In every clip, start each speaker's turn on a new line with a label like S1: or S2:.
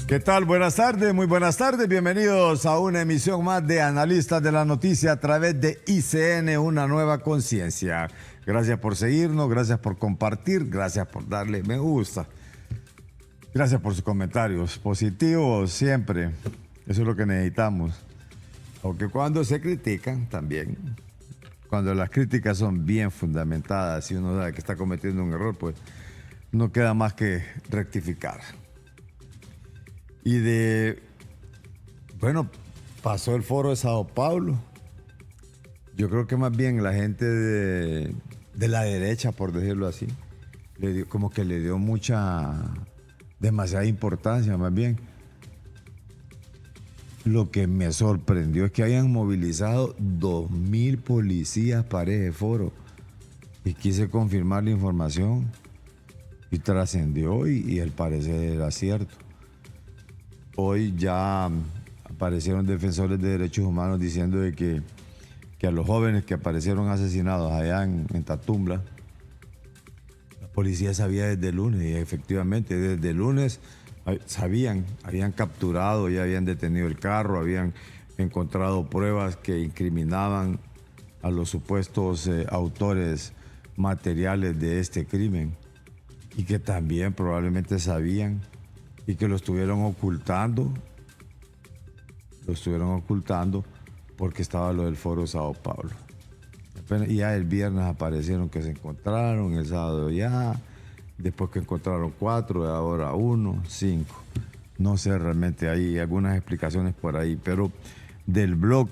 S1: ¿Qué tal? Buenas tardes, muy buenas tardes. Bienvenidos a una emisión más de Analistas de la Noticia a través de ICN, una nueva conciencia. Gracias por seguirnos, gracias por compartir, gracias por darle me gusta. Gracias por sus comentarios positivos siempre. Eso es lo que necesitamos. Aunque cuando se critican también, cuando las críticas son bien fundamentadas y uno sabe que está cometiendo un error, pues no queda más que rectificar. Bueno, pasó el foro de Sao Paulo. Yo creo que más bien la gente de la derecha, por decirlo así, como que le dio demasiada importancia, más bien. Lo que me sorprendió es que hayan movilizado 2,000 policías para ese foro. Y quise confirmar la información y trascendió y al parecer era cierto. Hoy ya aparecieron defensores de derechos humanos diciendo de que a los jóvenes que aparecieron asesinados allá en Tatumbla, la policía sabía desde el lunes, y efectivamente desde el lunes sabían, habían capturado, ya habían detenido el carro, habían encontrado pruebas que incriminaban a los supuestos autores materiales de este crimen y que también probablemente sabían y que lo estuvieron ocultando porque estaba lo del foro Sao Paulo. Y ya el viernes aparecieron que se encontraron, el sábado ya, después que encontraron 4, ahora 1, 5. No sé, realmente hay algunas explicaciones por ahí, pero del blog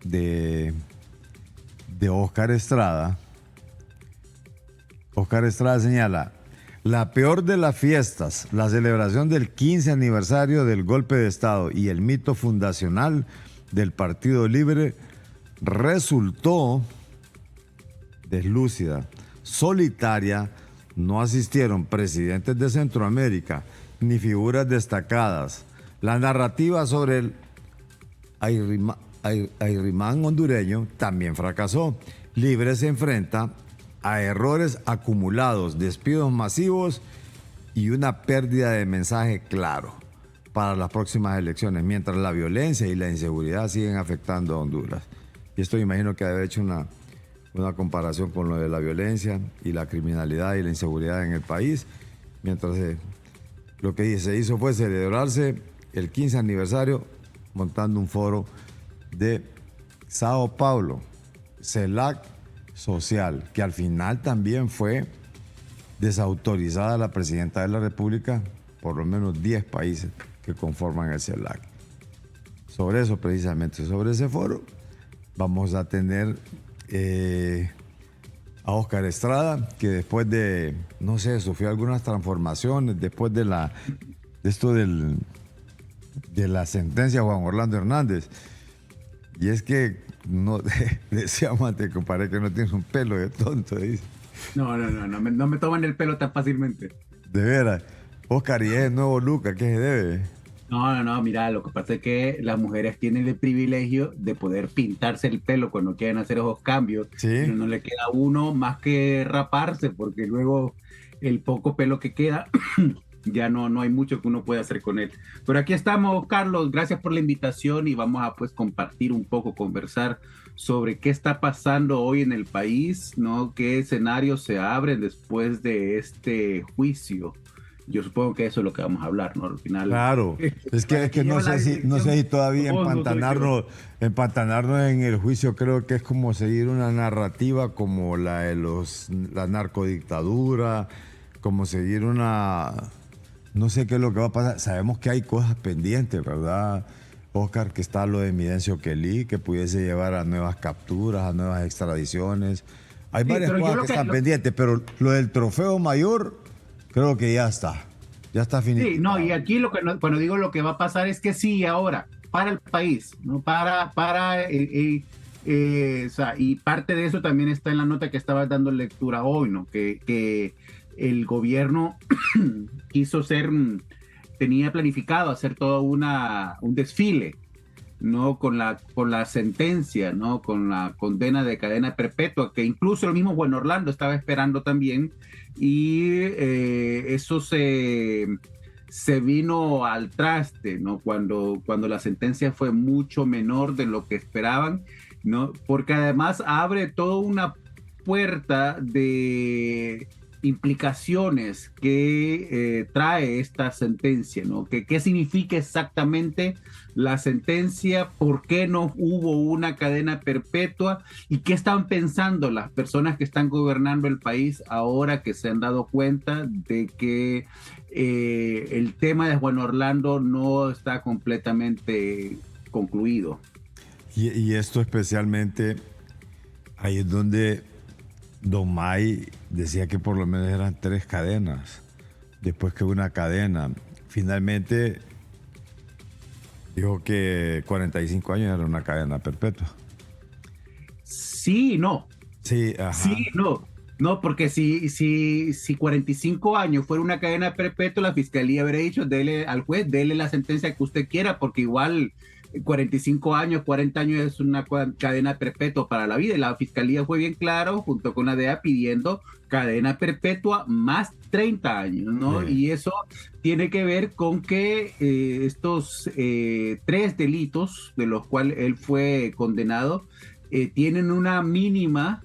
S1: de Oscar Estrada señala: la peor de las fiestas, la celebración del 15 aniversario del golpe de Estado y el mito fundacional del Partido Libre resultó deslúcida, solitaria. No asistieron presidentes de Centroamérica ni figuras destacadas. La narrativa sobre el Ayrimán hondureño también fracasó. Libre se enfrenta a errores acumulados, despidos masivos y una pérdida de mensaje claro para las próximas elecciones, mientras la violencia y la inseguridad siguen afectando a Honduras. Y esto imagino que debe haber hecho una comparación con lo de la violencia y la criminalidad y la inseguridad en el país, mientras lo que se hizo fue celebrarse el 15 aniversario montando un foro de Sao Paulo, CELAC social, que al final también fue desautorizada la presidenta de la República por lo menos 10 países que conforman el CELAC. Sobre eso, precisamente, sobre ese foro, vamos a tener a Oscar Estrada, que después de, no sé, sufrió algunas transformaciones después de la sentencia de Juan Orlando Hernández. Y es que no decíamos antes, compadre, que no tienes un pelo de tonto, dice.
S2: No me toman el pelo tan fácilmente.
S1: De veras. Oscar, y es el nuevo Luca, ¿qué se debe?
S2: Mira, lo que pasa es que las mujeres tienen el privilegio de poder pintarse el pelo cuando quieren hacer esos cambios.
S1: Sí.
S2: Pero no le queda a uno más que raparse, porque luego el poco pelo que queda, ya no hay mucho que uno pueda hacer con él. Pero aquí estamos, Carlos, gracias por la invitación y vamos a compartir un poco, conversar sobre qué está pasando hoy en el país, ¿no? ¿Qué escenarios se abren después de este juicio? Yo supongo que eso es lo que vamos a hablar, ¿no? Al final.
S1: Claro, es que no sé si todavía empantanarnos en el juicio. Creo que es como seguir una narrativa como la de la narcodictadura, como seguir no sé qué es lo que va a pasar. Sabemos que hay cosas pendientes, ¿verdad, Oscar? Que está lo de Midencio Kelly, que pudiese llevar a nuevas capturas, a nuevas extradiciones. Hay varias cosas que están pendientes, pero lo del trofeo mayor creo que ya está finito.
S2: Sí, y aquí cuando digo lo que va a pasar es que sí, ahora, para el país, ¿no? O sea, y parte de eso también está en la nota que estabas dando lectura hoy, ¿no? Que el gobierno tenía planificado hacer todo un desfile, ¿no? Con la sentencia, ¿no? Con la condena de cadena perpetua, que incluso el mismo Juan Orlando estaba esperando también, y eso se se vino al traste, ¿no? Cuando la sentencia fue mucho menor de lo que esperaban, ¿no? Porque además abre toda una puerta de implicaciones que trae esta sentencia, ¿no? ¿Qué significa exactamente la sentencia? ¿Por qué no hubo una cadena perpetua? ¿Y qué están pensando las personas que están gobernando el país ahora que se han dado cuenta de que el tema de Juan Orlando no está completamente concluido?
S1: Y esto especialmente, ahí es donde Don May decía que por lo menos eran 3 cadenas, después que una cadena. Finalmente dijo que 45 años era una cadena perpetua.
S2: Sí, no.
S1: Sí, ajá.
S2: Sí, no. No, porque si 45 años fuera una cadena perpetua, la fiscalía habría dicho, dele al juez, dele la sentencia que usted quiera, porque igual 45 años, 40 años es una cadena perpetua para la vida. Y la fiscalía fue bien claro, junto con la DEA, pidiendo cadena perpetua más 30 años, ¿no?
S1: Sí.
S2: Y eso tiene que ver con que estos 3 delitos de los cuales él fue condenado tienen una mínima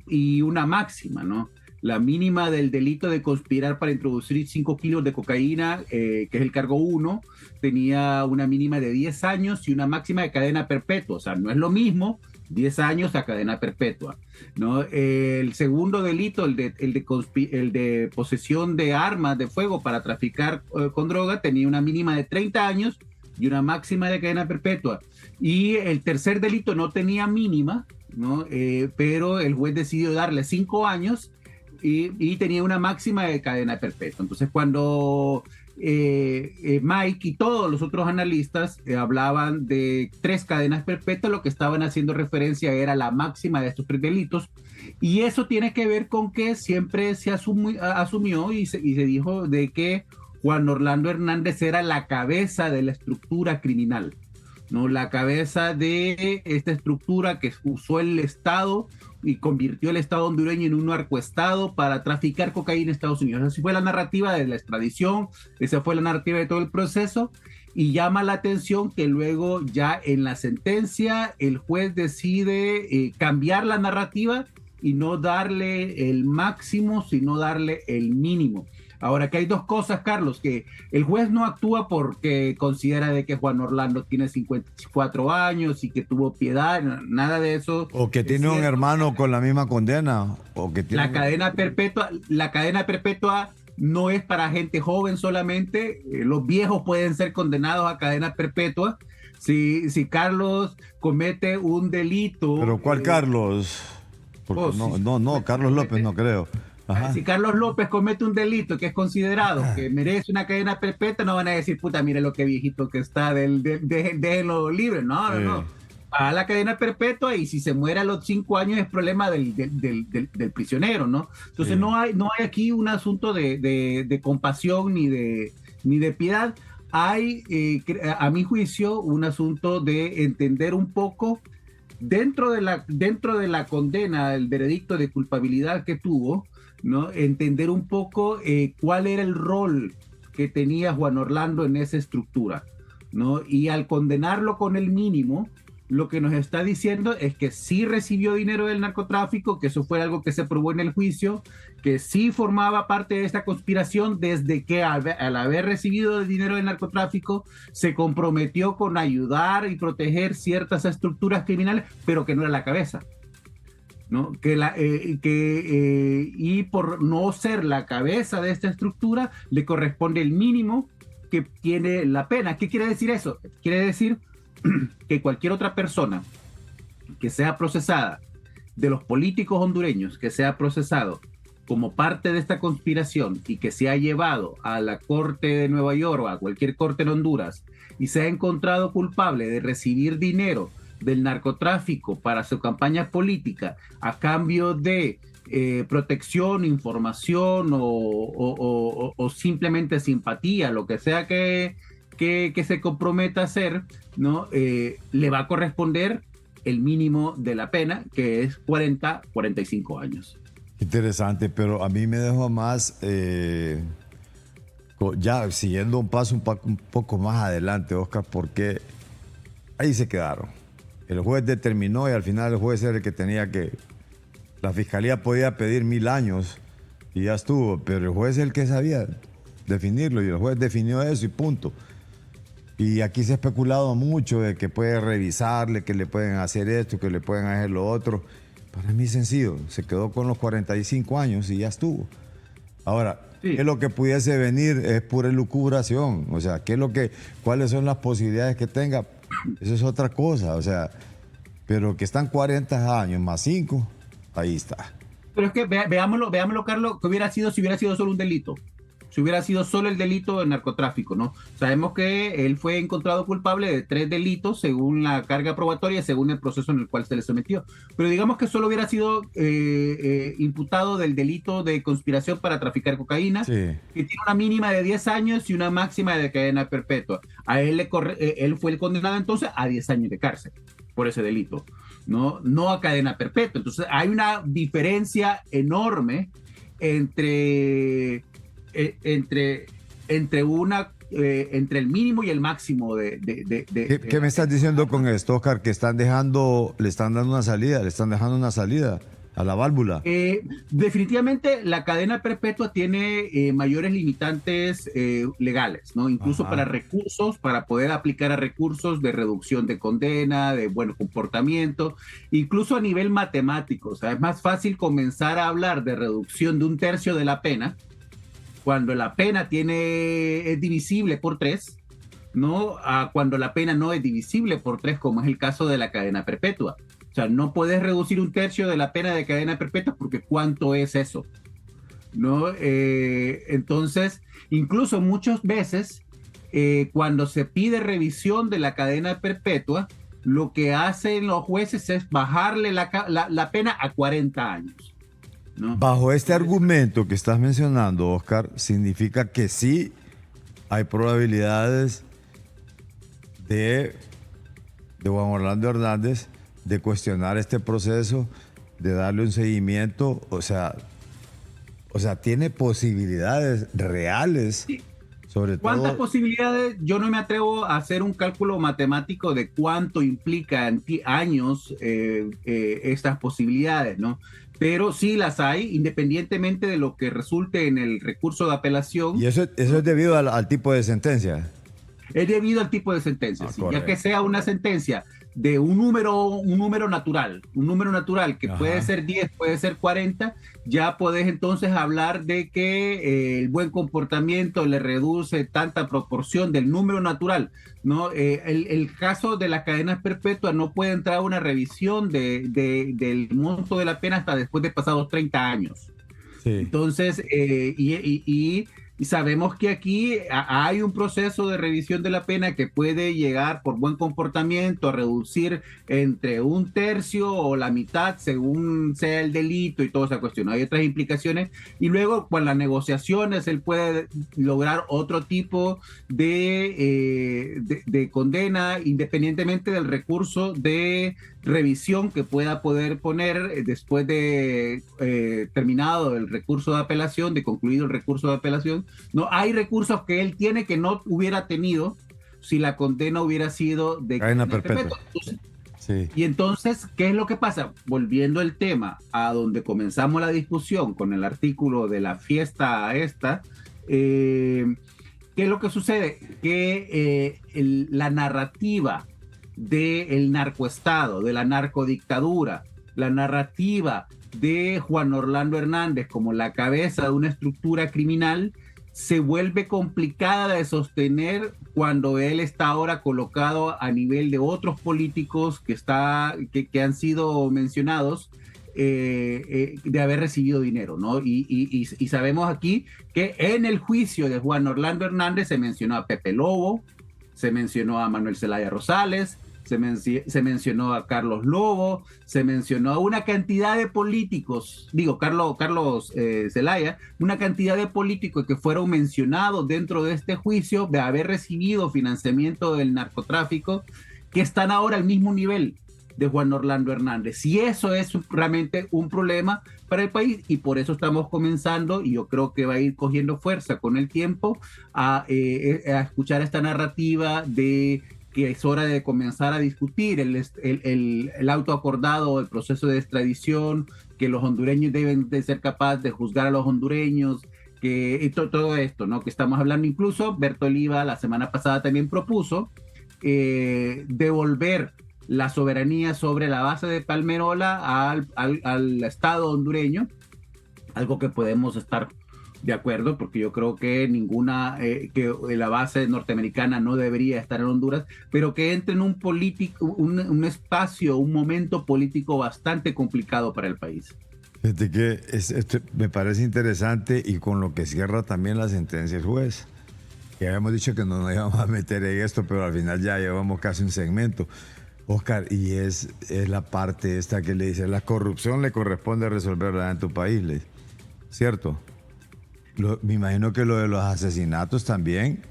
S2: y una máxima, ¿no? La mínima del delito de conspirar para introducir 5 kilos de cocaína, que es el cargo 1, tenía una mínima de 10 años y una máxima de cadena perpetua. O sea, no es lo mismo 10 años a cadena perpetua, ¿no? El segundo delito, el de posesión de armas de fuego para traficar con droga, tenía una mínima de 30 años y una máxima de cadena perpetua. Y el tercer delito no tenía mínima, ¿no? Pero el juez decidió darle 5 años y tenía una máxima de cadena perpetua. Entonces, cuando Mike y todos los otros analistas hablaban de 3 cadenas perpetuas, lo que estaban haciendo referencia era la máxima de estos 3 delitos. Y eso tiene que ver con que siempre se asumió y se dijo de que Juan Orlando Hernández era la cabeza de la estructura criminal, ¿no? La cabeza de esta estructura que usó el Estado y convirtió el Estado hondureño en un narcoestado para traficar cocaína en Estados Unidos. Esa fue la narrativa de la extradición, esa fue la narrativa de todo el proceso, y llama la atención que luego ya en la sentencia el juez decide cambiar la narrativa y no darle el máximo, sino darle el mínimo. Ahora, que hay 2 cosas, Carlos, que el juez no actúa porque considera de que Juan Orlando tiene 54 años y que tuvo piedad, nada de eso.
S1: O que tiene un hermano con la misma condena. O que tiene...
S2: La cadena perpetua no es para gente joven solamente, los viejos pueden ser condenados a cadena perpetua. Si Carlos comete un delito...
S1: ¿Pero cuál Carlos? Porque Carlos López no creo. Ajá.
S2: Si Carlos López comete un delito que es considerado que merece una cadena perpetua, no van a decir, puta, mire lo que viejito que está, déjenlo libre. No. A la cadena perpetua, y si se muere a los 5 años es problema del prisionero, ¿no? Entonces sí. no hay aquí un asunto de compasión ni de piedad. Hay, a mi juicio, un asunto de entender un poco dentro de la condena, el veredicto de culpabilidad que tuvo, ¿no? Entender un poco cuál era el rol que tenía Juan Orlando en esa estructura, ¿no? Y al condenarlo con el mínimo, lo que nos está diciendo es que sí recibió dinero del narcotráfico, que eso fue algo que se probó en el juicio, que sí formaba parte de esta conspiración desde que al haber recibido el dinero del narcotráfico se comprometió con ayudar y proteger ciertas estructuras criminales, pero que no era la cabeza, ¿no? Y por no ser la cabeza de esta estructura, le corresponde el mínimo que tiene la pena. ¿Qué quiere decir eso? Quiere decir que cualquier otra persona que sea procesada, de los políticos hondureños, que sea procesado como parte de esta conspiración y que se ha llevado a la Corte de Nueva York o a cualquier corte en Honduras y se ha encontrado culpable de recibir dinero del narcotráfico para su campaña política a cambio de protección, información o simplemente simpatía, lo que sea que se comprometa a hacer, ¿no? Le va a corresponder el mínimo de la pena, que es 45 años.
S1: Interesante, pero a mí me dejó más ya siguiendo un paso un poco más adelante, Oscar, porque ahí se quedaron. El juez determinó y al final el juez era el que tenía que... La fiscalía podía pedir 1000 años y ya estuvo, pero el juez es el que sabía definirlo y el juez definió eso y punto. Y aquí se ha especulado mucho de que puede revisarle, que le pueden hacer esto, que le pueden hacer lo otro. Para mí es sencillo, se quedó con los 45 años y ya estuvo. Ahora, sí. ¿Qué es lo que pudiese venir? Es pura elucubración. O sea, ¿cuáles son las posibilidades que tenga? Eso es otra cosa. O sea, pero que están 40 años más 5, ahí está.
S2: Pero es que veámoslo, Carlos, que hubiera sido si hubiera sido solo un delito. Si hubiera sido solo el delito de narcotráfico, ¿no? Sabemos que él fue encontrado culpable de 3 delitos según la carga probatoria, según el proceso en el cual se le sometió. Pero digamos que solo hubiera sido imputado del delito de conspiración para traficar cocaína, sí, que tiene una mínima de 10 años y una máxima de cadena perpetua. A él él fue el condenado entonces a 10 años de cárcel por ese delito, no a cadena perpetua. Entonces hay una diferencia enorme entre el mínimo y el máximo
S1: ¿Qué me estás diciendo con esto, Oscar? Que le están dando una salida a la válvula.
S2: Definitivamente la cadena perpetua tiene mayores limitantes legales, ¿no? Incluso para recursos, para poder aplicar a recursos de reducción de condena, de buen comportamiento, incluso a nivel matemático. O sea, es más fácil comenzar a hablar de reducción de 1/3 de la pena cuando la pena es divisible por 3, ¿no? Cuando la pena no es divisible por 3, como es el caso de la cadena perpetua. O sea, no puedes reducir 1/3 de la pena de cadena perpetua porque ¿cuánto es eso? ¿No? Entonces, incluso muchas veces, cuando se pide revisión de la cadena perpetua, lo que hacen los jueces es bajarle la pena a 40 años. ¿No?
S1: Bajo este argumento que estás mencionando, Oscar, significa que sí hay probabilidades de Juan Orlando Hernández de cuestionar este proceso, de darle un seguimiento, o sea, tiene posibilidades reales.
S2: Sí.
S1: Sobre
S2: ¿Cuántas
S1: todo...
S2: posibilidades? Yo no me atrevo a hacer un cálculo matemático de cuánto implica en años estas posibilidades, ¿no? Pero sí las hay, independientemente de lo que resulte en el recurso de apelación.
S1: ¿Y eso es debido al tipo de sentencia?
S2: Es debido al tipo de sentencia, sí, ya que sea una sentencia de un número natural que puede ser 10, puede ser 40, ya puedes entonces hablar de que el buen comportamiento le reduce tanta proporción del número natural, ¿no? El caso de las cadenas perpetuas no puede entrar a una revisión del monto de la pena hasta después de pasados 30 años. Sí. Entonces, y sabemos que aquí hay un proceso de revisión de la pena que puede llegar por buen comportamiento a reducir entre 1/3 o la mitad según sea el delito y toda esa cuestión. Hay otras implicaciones y luego con las negociaciones él puede lograr otro tipo de condena independientemente del recurso de revisión que pueda poder poner después de terminado el recurso de apelación, de concluido el recurso de apelación. No hay recursos que él tiene que no hubiera tenido si la condena hubiera sido de cadena perpetua. Sí. Y entonces, ¿qué es lo que pasa? Volviendo el tema a donde comenzamos la discusión con el artículo de la fiesta esta, ¿qué es lo que sucede? Que la narrativa del narcoestado, de la narcodictadura, la narrativa de Juan Orlando Hernández como la cabeza de una estructura criminal se vuelve complicada de sostener cuando él está ahora colocado a nivel de otros políticos que han sido mencionados de haber recibido dinero, ¿no? Y sabemos aquí que en el juicio de Juan Orlando Hernández se mencionó a Pepe Lobo, se mencionó a Manuel Zelaya Rosales, se mencionó a Carlos Lobo, se mencionó a una cantidad de políticos, Carlos Zelaya, una cantidad de políticos que fueron mencionados dentro de este juicio de haber recibido financiamiento del narcotráfico, que están ahora al mismo nivel de Juan Orlando Hernández. Y eso es realmente un problema para el país y por eso estamos comenzando, y yo creo que va a ir cogiendo fuerza con el tiempo, a escuchar esta narrativa de que es hora de comenzar a discutir el auto acordado, el proceso de extradición, que los hondureños deben de ser capaces de juzgar a los hondureños, que todo esto, ¿no? Que estamos hablando. Incluso Berto Oliva la semana pasada también propuso devolver la soberanía sobre la base de Palmerola al Estado hondureño, algo que podemos estar de acuerdo, porque yo creo que que la base norteamericana no debería estar en Honduras, pero que entre en un espacio, un momento político bastante complicado para el país.
S1: Fíjate que esto me parece interesante y con lo que cierra también la sentencia del juez. Ya habíamos dicho que no nos íbamos a meter en esto, pero al final ya llevamos casi un segmento. Oscar, y es la parte esta que le dice, la corrupción le corresponde resolverla en tu país, ¿cierto? Me imagino que lo de los asesinatos también.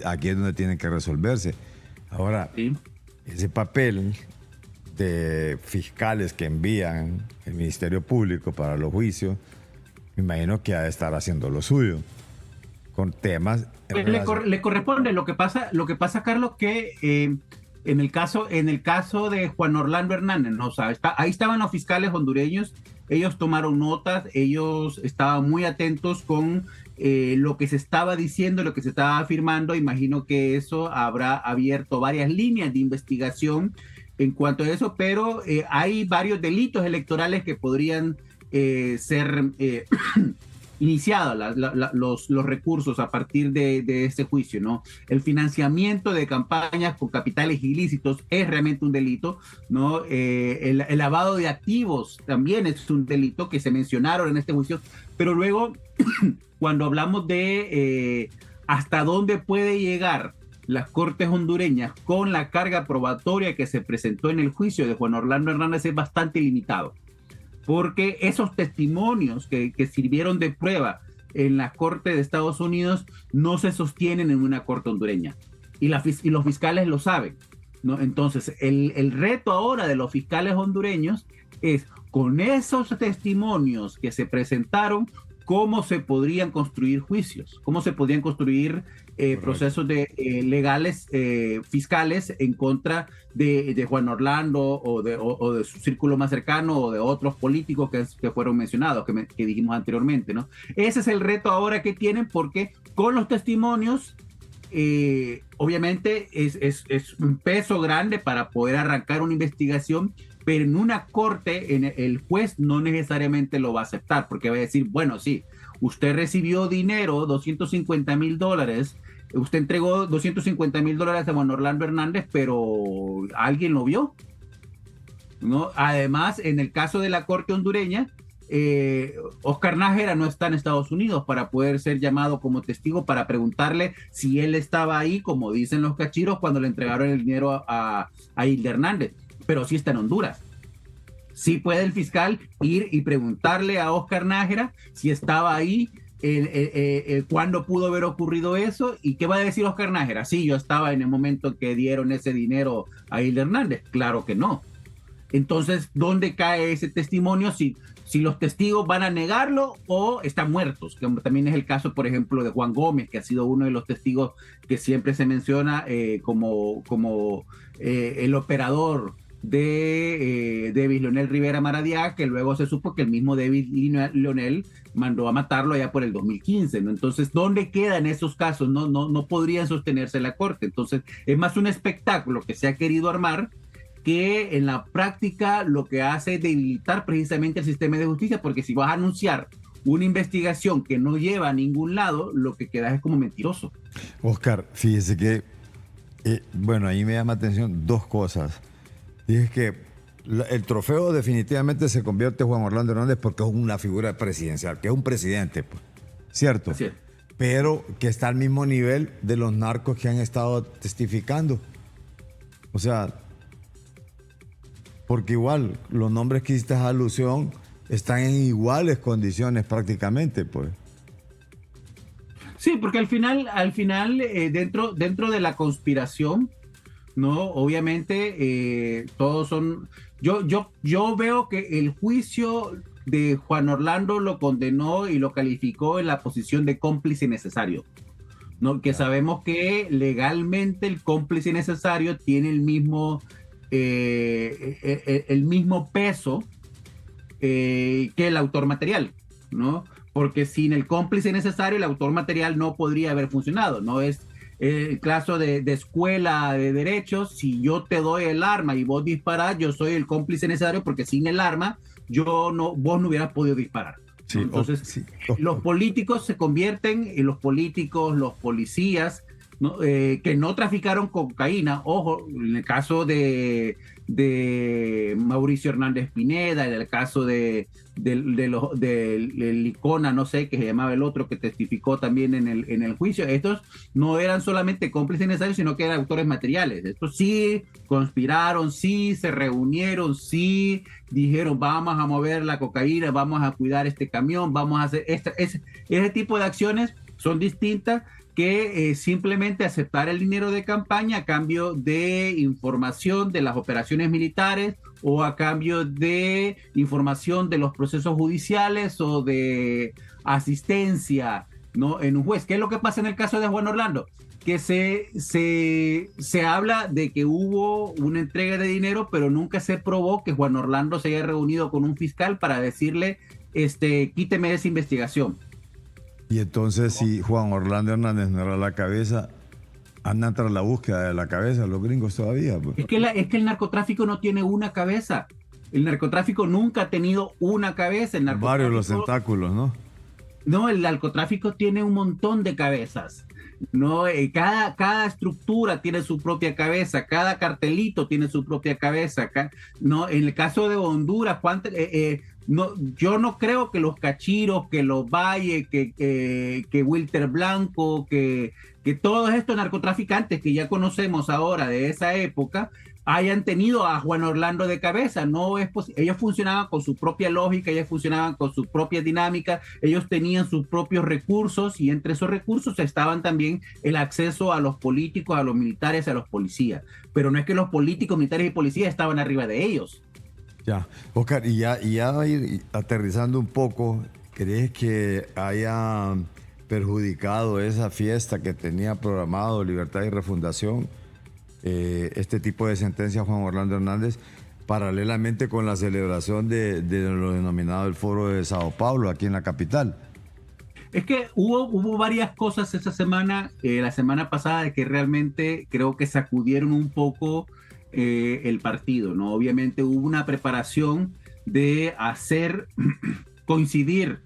S1: Aquí es donde tienen que resolverse. Ahora, sí, ese papel de fiscales que envían el Ministerio Público para los juicios, me imagino que ha de estar haciendo lo suyo con temas.
S2: Le corresponde. Lo que pasa, Carlos, que en el caso de Juan Orlando Hernández, ¿no? O sea, ahí estaban los fiscales hondureños. Ellos tomaron notas, ellos estaban muy atentos con lo que se estaba diciendo, lo que se estaba afirmando. Imagino que eso habrá abierto varias líneas de investigación en cuanto a eso, pero hay varios delitos electorales que podrían ser iniciados los recursos a partir de este juicio, ¿no? El financiamiento de campañas con capitales ilícitos es realmente un delito, ¿no? El lavado de activos también es un delito que se mencionaron en este juicio, pero luego cuando hablamos de hasta dónde puede llegar las Cortes hondureñas con la carga probatoria que se presentó en el juicio de Juan Orlando Hernández es bastante limitado, porque esos testimonios que sirvieron de prueba en la Corte de Estados Unidos no se sostienen en una corte hondureña, y los fiscales lo saben, ¿no? Entonces, el reto ahora de los fiscales hondureños es, con esos testimonios que se presentaron, cómo se podrían construir juicios, cómo se podrían construir procesos legales, fiscales en contra de Juan Orlando o de su círculo más cercano o de otros políticos que fueron mencionados, que dijimos anteriormente, ¿no? Ese es el reto ahora que tienen, porque con los testimonios, obviamente es un peso grande para poder arrancar una investigación, pero en una corte el juez no necesariamente lo va a aceptar, porque va a decir, bueno, sí, usted recibió dinero, $250,000, usted entregó $250,000 a Juan Orlando Hernández, pero ¿alguien lo vio? ¿No? Además, en el caso de la corte hondureña, Oscar Nájera no está en Estados Unidos para poder ser llamado como testigo para preguntarle si él estaba ahí, como dicen los cachiros, cuando le entregaron el dinero a Hilda Hernández, pero sí está en Honduras. Sí puede el fiscal ir y preguntarle a Oscar Nájera si estaba ahí, cuándo pudo haber ocurrido eso, y qué va a decir Oscar Nájera. Sí, yo estaba en el momento que dieron ese dinero a Hilda Hernández. Claro que no. Entonces, ¿dónde cae ese testimonio? Si los testigos van a negarlo o están muertos, que también es el caso, por ejemplo, de Juan Gómez, que ha sido uno de los testigos que siempre se menciona como el operador de David Leonel Rivera Maradiaga, que luego se supo que el mismo David Leonel mandó a matarlo allá por el 2015, ¿no? Entonces, ¿dónde quedan esos casos? No podrían sostenerse en la corte. Entonces, es más un espectáculo que se ha querido armar, que en la práctica lo que hace es debilitar precisamente el sistema de justicia, porque si vas a anunciar una investigación que no lleva a ningún lado, lo que queda es como mentiroso.
S1: Oscar, fíjese que, bueno, ahí me llama atención dos cosas. Y es que el trofeo definitivamente se convierte en Juan Orlando Hernández porque es una figura presidencial, que es un presidente, pues, ¿cierto?
S2: Así es.
S1: Pero que está al mismo nivel de los narcos que han estado testificando. O sea, porque igual los nombres que hiciste alusión están en iguales condiciones prácticamente, pues.
S2: Sí, porque al final dentro de la conspiración, ¿no? Obviamente, todos son... Yo veo que el juicio de Juan Orlando lo condenó y lo calificó en la posición de cómplice necesario, ¿no? Que sabemos que legalmente el cómplice necesario tiene el mismo peso que el autor material, ¿no? Porque sin el cómplice necesario, el autor material no podría haber funcionado, ¿no? Es el caso de escuela de derechos. Si yo te doy el arma y vos disparás, yo soy el cómplice necesario porque sin el arma, vos no hubieras podido disparar.
S1: Sí,
S2: ¿no? Entonces, los políticos se convierten en los políticos, los policías, ¿no? Que no traficaron cocaína. Ojo, en el caso de Mauricio Hernández Pineda, en el caso del Licona, no sé, que se llamaba el otro, que testificó también en el juicio. Estos no eran solamente cómplices necesarios, sino que eran autores materiales. Estos sí conspiraron, sí se reunieron, sí dijeron, vamos a mover la cocaína, vamos a cuidar este camión, vamos a hacer ese tipo de acciones. Son distintas que simplemente aceptar el dinero de campaña a cambio de información de las operaciones militares o a cambio de información de los procesos judiciales o de asistencia, ¿no? En un juez. ¿Qué es lo que pasa en el caso de Juan Orlando? Que se habla de que hubo una entrega de dinero, pero nunca se probó que Juan Orlando se haya reunido con un fiscal para decirle, quíteme esa investigación.
S1: Y entonces, si Juan Orlando Hernández no era la cabeza, andan tras la búsqueda de la cabeza los gringos todavía. Pues.
S2: Es que el narcotráfico no tiene una cabeza. El narcotráfico nunca ha tenido una cabeza.
S1: Varios los tentáculos, ¿no?
S2: No, el narcotráfico tiene un montón de cabezas. No, cada estructura tiene su propia cabeza, cada cartelito tiene su propia cabeza. No, en el caso de Honduras, no, yo no creo que los Cachiros, que los Valle, que Wilter Blanco, que todos estos narcotraficantes que ya conocemos ahora de esa época hayan tenido a Juan Orlando de cabeza. No es ellos funcionaban con su propia lógica, ellos funcionaban con su propia dinámica, ellos tenían sus propios recursos y entre esos recursos estaban también el acceso a los políticos, a los militares, a los policías. Pero no es que los políticos, militares y policías estaban arriba de ellos.
S1: Ya, Oscar, y ya ir aterrizando un poco, ¿crees que haya perjudicado esa fiesta que tenía programado Libertad y Refundación, este tipo de sentencia Juan Orlando Hernández, paralelamente con la celebración de lo denominado el Foro de Sao Paulo aquí en la capital?
S2: Es que hubo varias cosas esa semana, la semana pasada, que realmente creo que sacudieron un poco el partido, ¿no? Obviamente hubo una preparación de hacer coincidir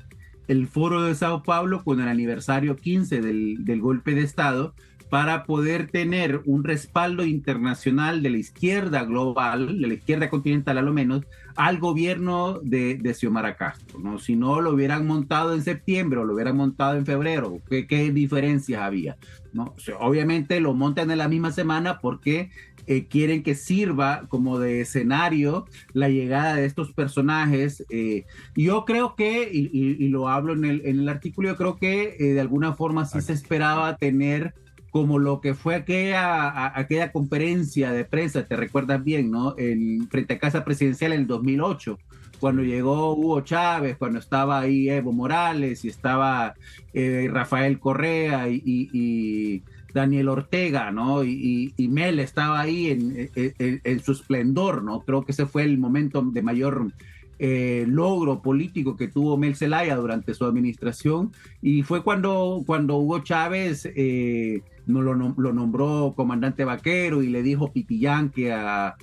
S2: el Foro de Sao Paulo con el aniversario 15 del golpe de Estado para poder tener un respaldo internacional de la izquierda global, de la izquierda continental a lo menos, al gobierno de Xiomara Castro, ¿no? Si no lo hubieran montado en septiembre o lo hubieran montado en febrero, ¿qué diferencias había? ¿No? O sea, obviamente lo montan en la misma semana porque quieren que sirva como de escenario la llegada de estos personajes. Yo creo que, y lo hablo en el artículo, yo creo que de alguna forma sí se esperaba tener como lo que fue aquella conferencia de prensa, te recuerdas bien, ¿no? Frente a Casa Presidencial en el 2008, cuando llegó Hugo Chávez, cuando estaba ahí Evo Morales y estaba Rafael Correa y Daniel Ortega, ¿no? Y Mel estaba ahí en su esplendor, ¿no? Creo que ese fue el momento de mayor logro político que tuvo Mel Zelaya durante su administración, y fue cuando Hugo Chávez lo nombró comandante vaquero y le dijo pitillanque a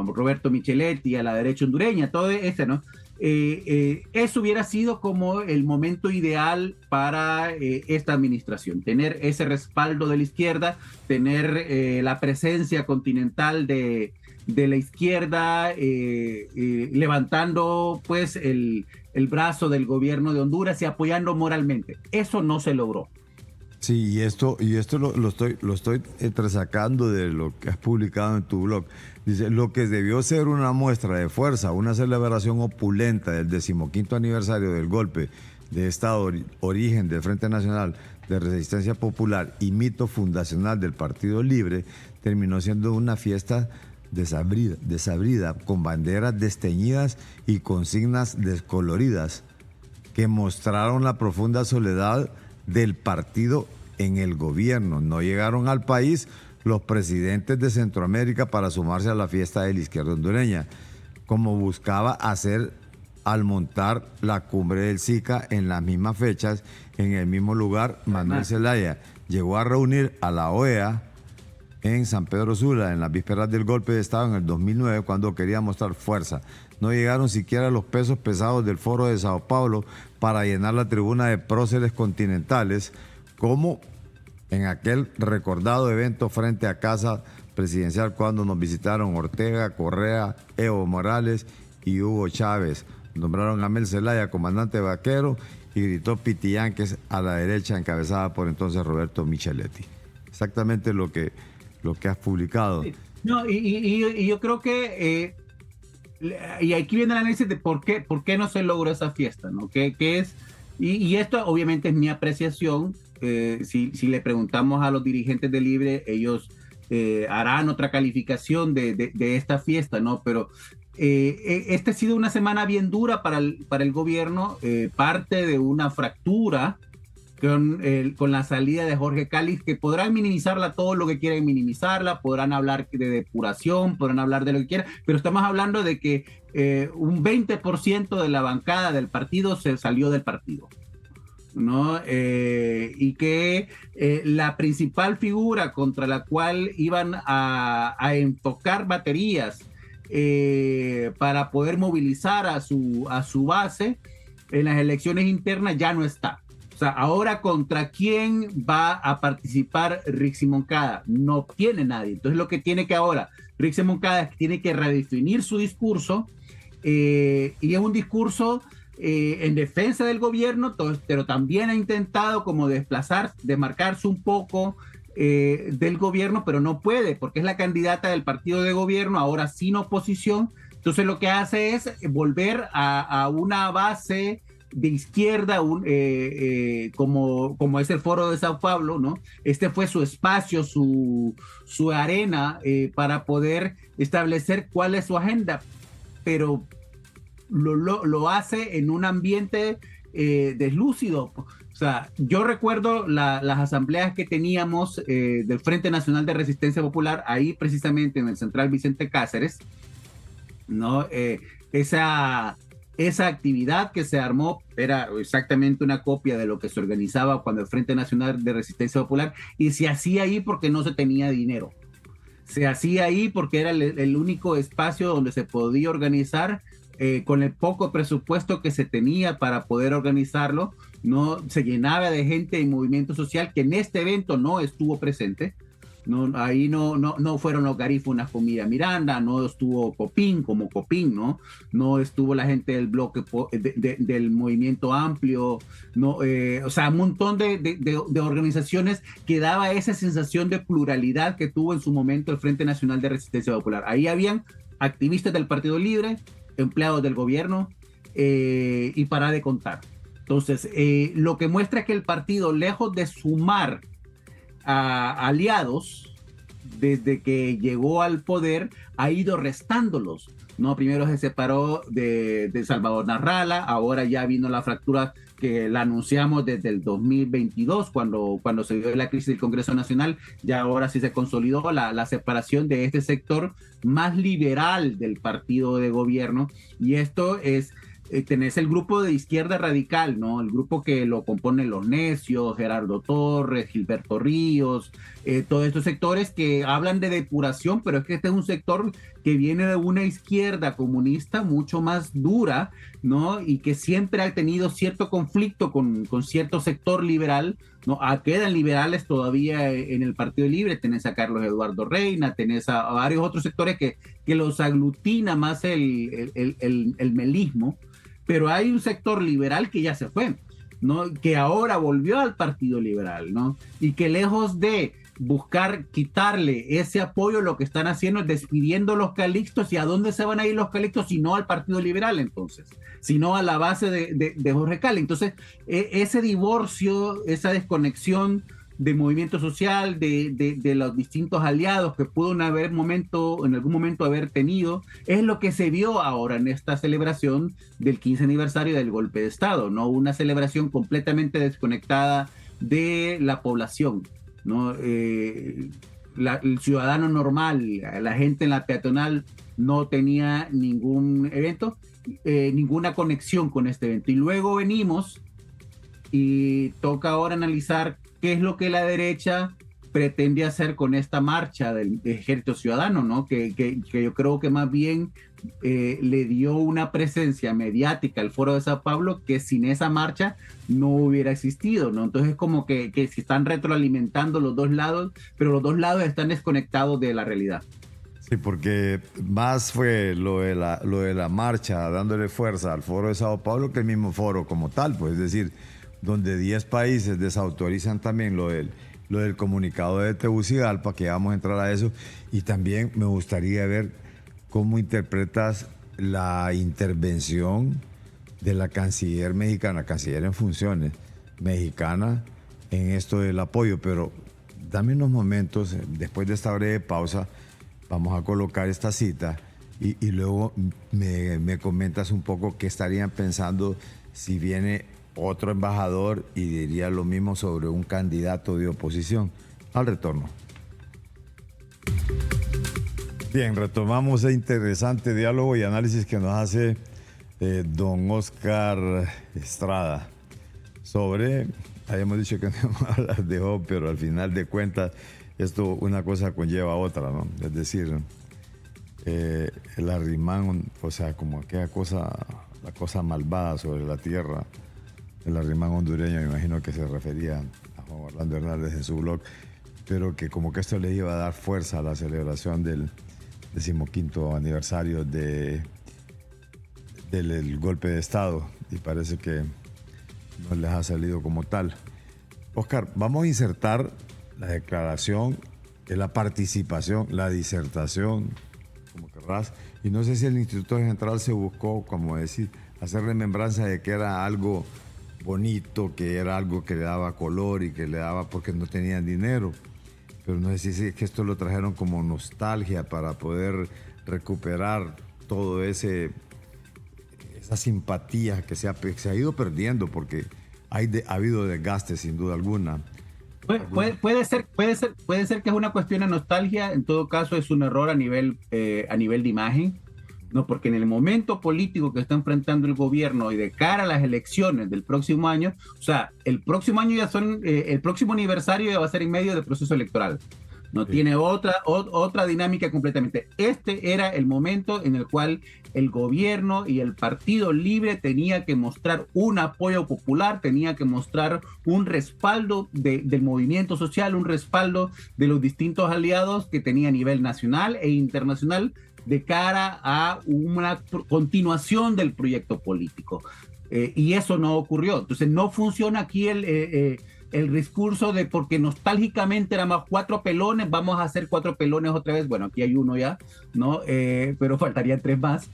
S2: Roberto Micheletti, a la derecha hondureña, todo eso, ¿no? Eso hubiera sido como el momento ideal para esta administración, tener ese respaldo de la izquierda, tener la presencia continental de la izquierda levantando pues el brazo del gobierno de Honduras y apoyando moralmente. Eso no se logró.
S1: Sí, y esto lo estoy entresacando de lo que has publicado en tu blog. Dice, lo que debió ser una muestra de fuerza, una celebración opulenta del 15º aniversario del golpe de esta origen del Frente Nacional de Resistencia Popular y mito fundacional del Partido Libre, terminó siendo una fiesta desabrida, con banderas desteñidas y consignas descoloridas que mostraron la profunda soledad del partido en el gobierno. No llegaron al país los presidentes de Centroamérica para sumarse a la fiesta de la izquierda hondureña, como buscaba hacer al montar la cumbre del SICA en las mismas fechas, en el mismo lugar. Manuel Zelaya llegó a reunir a la OEA en San Pedro Sula en las vísperas del golpe de Estado en el 2009, cuando quería mostrar fuerza. No llegaron siquiera los pesos pesados del Foro de Sao Paulo para llenar la tribuna de próceres continentales, como en aquel recordado evento frente a Casa Presidencial cuando nos visitaron Ortega, Correa, Evo Morales y Hugo Chávez. Nombraron a Mel Zelaya comandante vaquero y gritó Pitiyanques a la derecha, encabezada por entonces Roberto Micheletti. Exactamente lo que has publicado.
S2: No, y yo creo que, y aquí viene el análisis de por qué no se logró esa fiesta, ¿no? ¿Qué es? Y esto obviamente es mi apreciación. Si le preguntamos a los dirigentes de Libre, ellos harán otra calificación de esta fiesta, ¿no? Pero esta ha sido una semana bien dura para el gobierno, parte de una fractura con la salida de Jorge Cáliz, que podrán minimizarla todo lo que quieran minimizarla, podrán hablar de depuración, podrán hablar de lo que quieran, pero estamos hablando de que un 20% de la bancada del partido se salió del partido, ¿no? Y que la principal figura contra la cual iban a enfocar baterías para poder movilizar a su base en las elecciones internas ya no está. O sea, ahora ¿contra quién va a participar Rixi Moncada? No tiene nadie. Entonces lo que tiene que ahora Rixi Moncada es que tiene que redefinir su discurso, y es un discurso en defensa del gobierno, pero también ha intentado como desmarcarse un poco del gobierno, pero no puede porque es la candidata del partido de gobierno, ahora sin oposición. Entonces lo que hace es volver a una base de izquierda, como es el Foro de Sao Paulo, ¿no? Este fue su espacio, su arena para poder establecer cuál es su agenda, pero lo hace en un ambiente deslúcido. O sea, yo recuerdo las asambleas que teníamos del Frente Nacional de Resistencia Popular, ahí precisamente en el Central Vicente Cáceres, ¿no? Esa actividad que se armó era exactamente una copia de lo que se organizaba cuando el Frente Nacional de Resistencia Popular, y se hacía ahí porque no se tenía dinero. Se hacía ahí porque era el único espacio donde se podía organizar con el poco presupuesto que se tenía para poder organizarlo. No se llenaba de gente en movimiento social que en este evento no estuvo presente. No, ahí no fueron los garífunas con Miriam Miranda, no estuvo Copín como Copín, no estuvo la gente del bloque del movimiento amplio, o sea, un montón de organizaciones que daba esa sensación de pluralidad que tuvo en su momento el Frente Nacional de Resistencia Popular. Ahí habían activistas del Partido Libre, empleados del gobierno, y para de contar. Entonces, lo que muestra es que el partido, lejos de sumar a aliados desde que llegó al poder, ha ido restándolos, ¿no? Primero se separó de Salvador Narrala, ahora ya vino la fractura que la anunciamos desde el 2022, cuando se dio la crisis del Congreso Nacional. Ya ahora sí se consolidó la separación de este sector más liberal del partido de gobierno, y esto es tenés el grupo de izquierda radical, ¿no? El grupo que lo componen Los Necios, Gerardo Torres, Gilberto Ríos, todos estos sectores que hablan de depuración, pero es que este es un sector que viene de una izquierda comunista mucho más dura, ¿no? Y que siempre ha tenido cierto conflicto con cierto sector liberal, ¿no? Quedan liberales todavía en el Partido Libre, tenés a Carlos Eduardo Reina, tenés a varios otros sectores que los aglutina más el melismo. Pero hay un sector liberal que ya se fue, ¿no? Que ahora volvió al Partido Liberal, ¿no? Y que lejos de buscar quitarle ese apoyo, lo que están haciendo es despidiendo a los calixtos. ¿Y a dónde se van a ir los calixtos? Si no al Partido Liberal, entonces, sino a la base de Jorge Cali. Entonces, ese divorcio, esa desconexión del movimiento social, de los distintos aliados que pudo en algún momento haber tenido, es lo que se vio ahora en esta celebración del 15 aniversario del golpe de Estado, ¿no? Una celebración completamente desconectada de la población, ¿no? El ciudadano normal, la gente en la peatonal no tenía ningún evento, ninguna conexión con este evento. Y luego venimos y toca ahora analizar qué es lo que la derecha pretende hacer con esta marcha del Ejército Ciudadano, ¿no? Que yo creo que más bien le dio una presencia mediática al Foro de Sao Paulo que sin esa marcha no hubiera existido, ¿no? Entonces es como que se están retroalimentando los dos lados, pero los dos lados están desconectados de la realidad.
S1: Sí, porque más fue lo de la marcha dándole fuerza al Foro de Sao Paulo que el mismo foro como tal, pues es decir, donde 10 países desautorizan también lo del comunicado de Tegucigalpa, que vamos a entrar a eso, y también me gustaría ver cómo interpretas la intervención de la canciller mexicana, canciller en funciones mexicana, en esto del apoyo, pero dame unos momentos, después de esta breve pausa, vamos a colocar esta cita y luego me comentas un poco qué estarían pensando si viene otro embajador y diría lo mismo sobre un candidato de oposición. Al retorno. Bien, retomamos ese interesante diálogo y análisis que nos hace don Oscar Estrada sobre, habíamos dicho que no íbamos a hablar de Job, pero al final de cuentas esto una cosa conlleva a otra, ¿no? Es decir, el arrimán, o sea, como aquella cosa, la cosa malvada sobre la tierra. El arrimán hondureño, me imagino que se refería a Juan Orlando Hernández en su blog, pero que como que esto le iba a dar fuerza a la celebración del 15º aniversario del golpe de Estado, y parece que no les ha salido como tal. Oscar, vamos a insertar la declaración de la participación, la disertación, como querrás, y no sé si el Instituto Central se buscó, como decir, hacer remembranza de que era algo bonito, que era algo que le daba color y que le daba porque no tenían dinero, pero no sé si es que esto lo trajeron como nostalgia para poder recuperar todo esa simpatía que se ha ido perdiendo porque ha habido desgaste sin duda alguna.
S2: Puede ser que es una cuestión de nostalgia. En todo caso es un error a nivel de imagen. No, porque en el momento político que está enfrentando el gobierno y de cara a las elecciones del próximo año, o sea, el próximo año el próximo aniversario ya va a ser en medio del proceso electoral. No sí. Tiene otra dinámica completamente. Este era el momento en el cual el gobierno y el Partido Libre tenía que mostrar un apoyo popular, tenía que mostrar un respaldo del movimiento social, un respaldo de los distintos aliados que tenía a nivel nacional e internacional de cara a una continuación del proyecto político. Y eso no ocurrió. Entonces no funciona aquí el discurso de porque nostálgicamente éramos 4 pelones, vamos a hacer 4 pelones otra vez. Bueno, aquí hay uno ya, ¿no? Pero faltarían 3 más.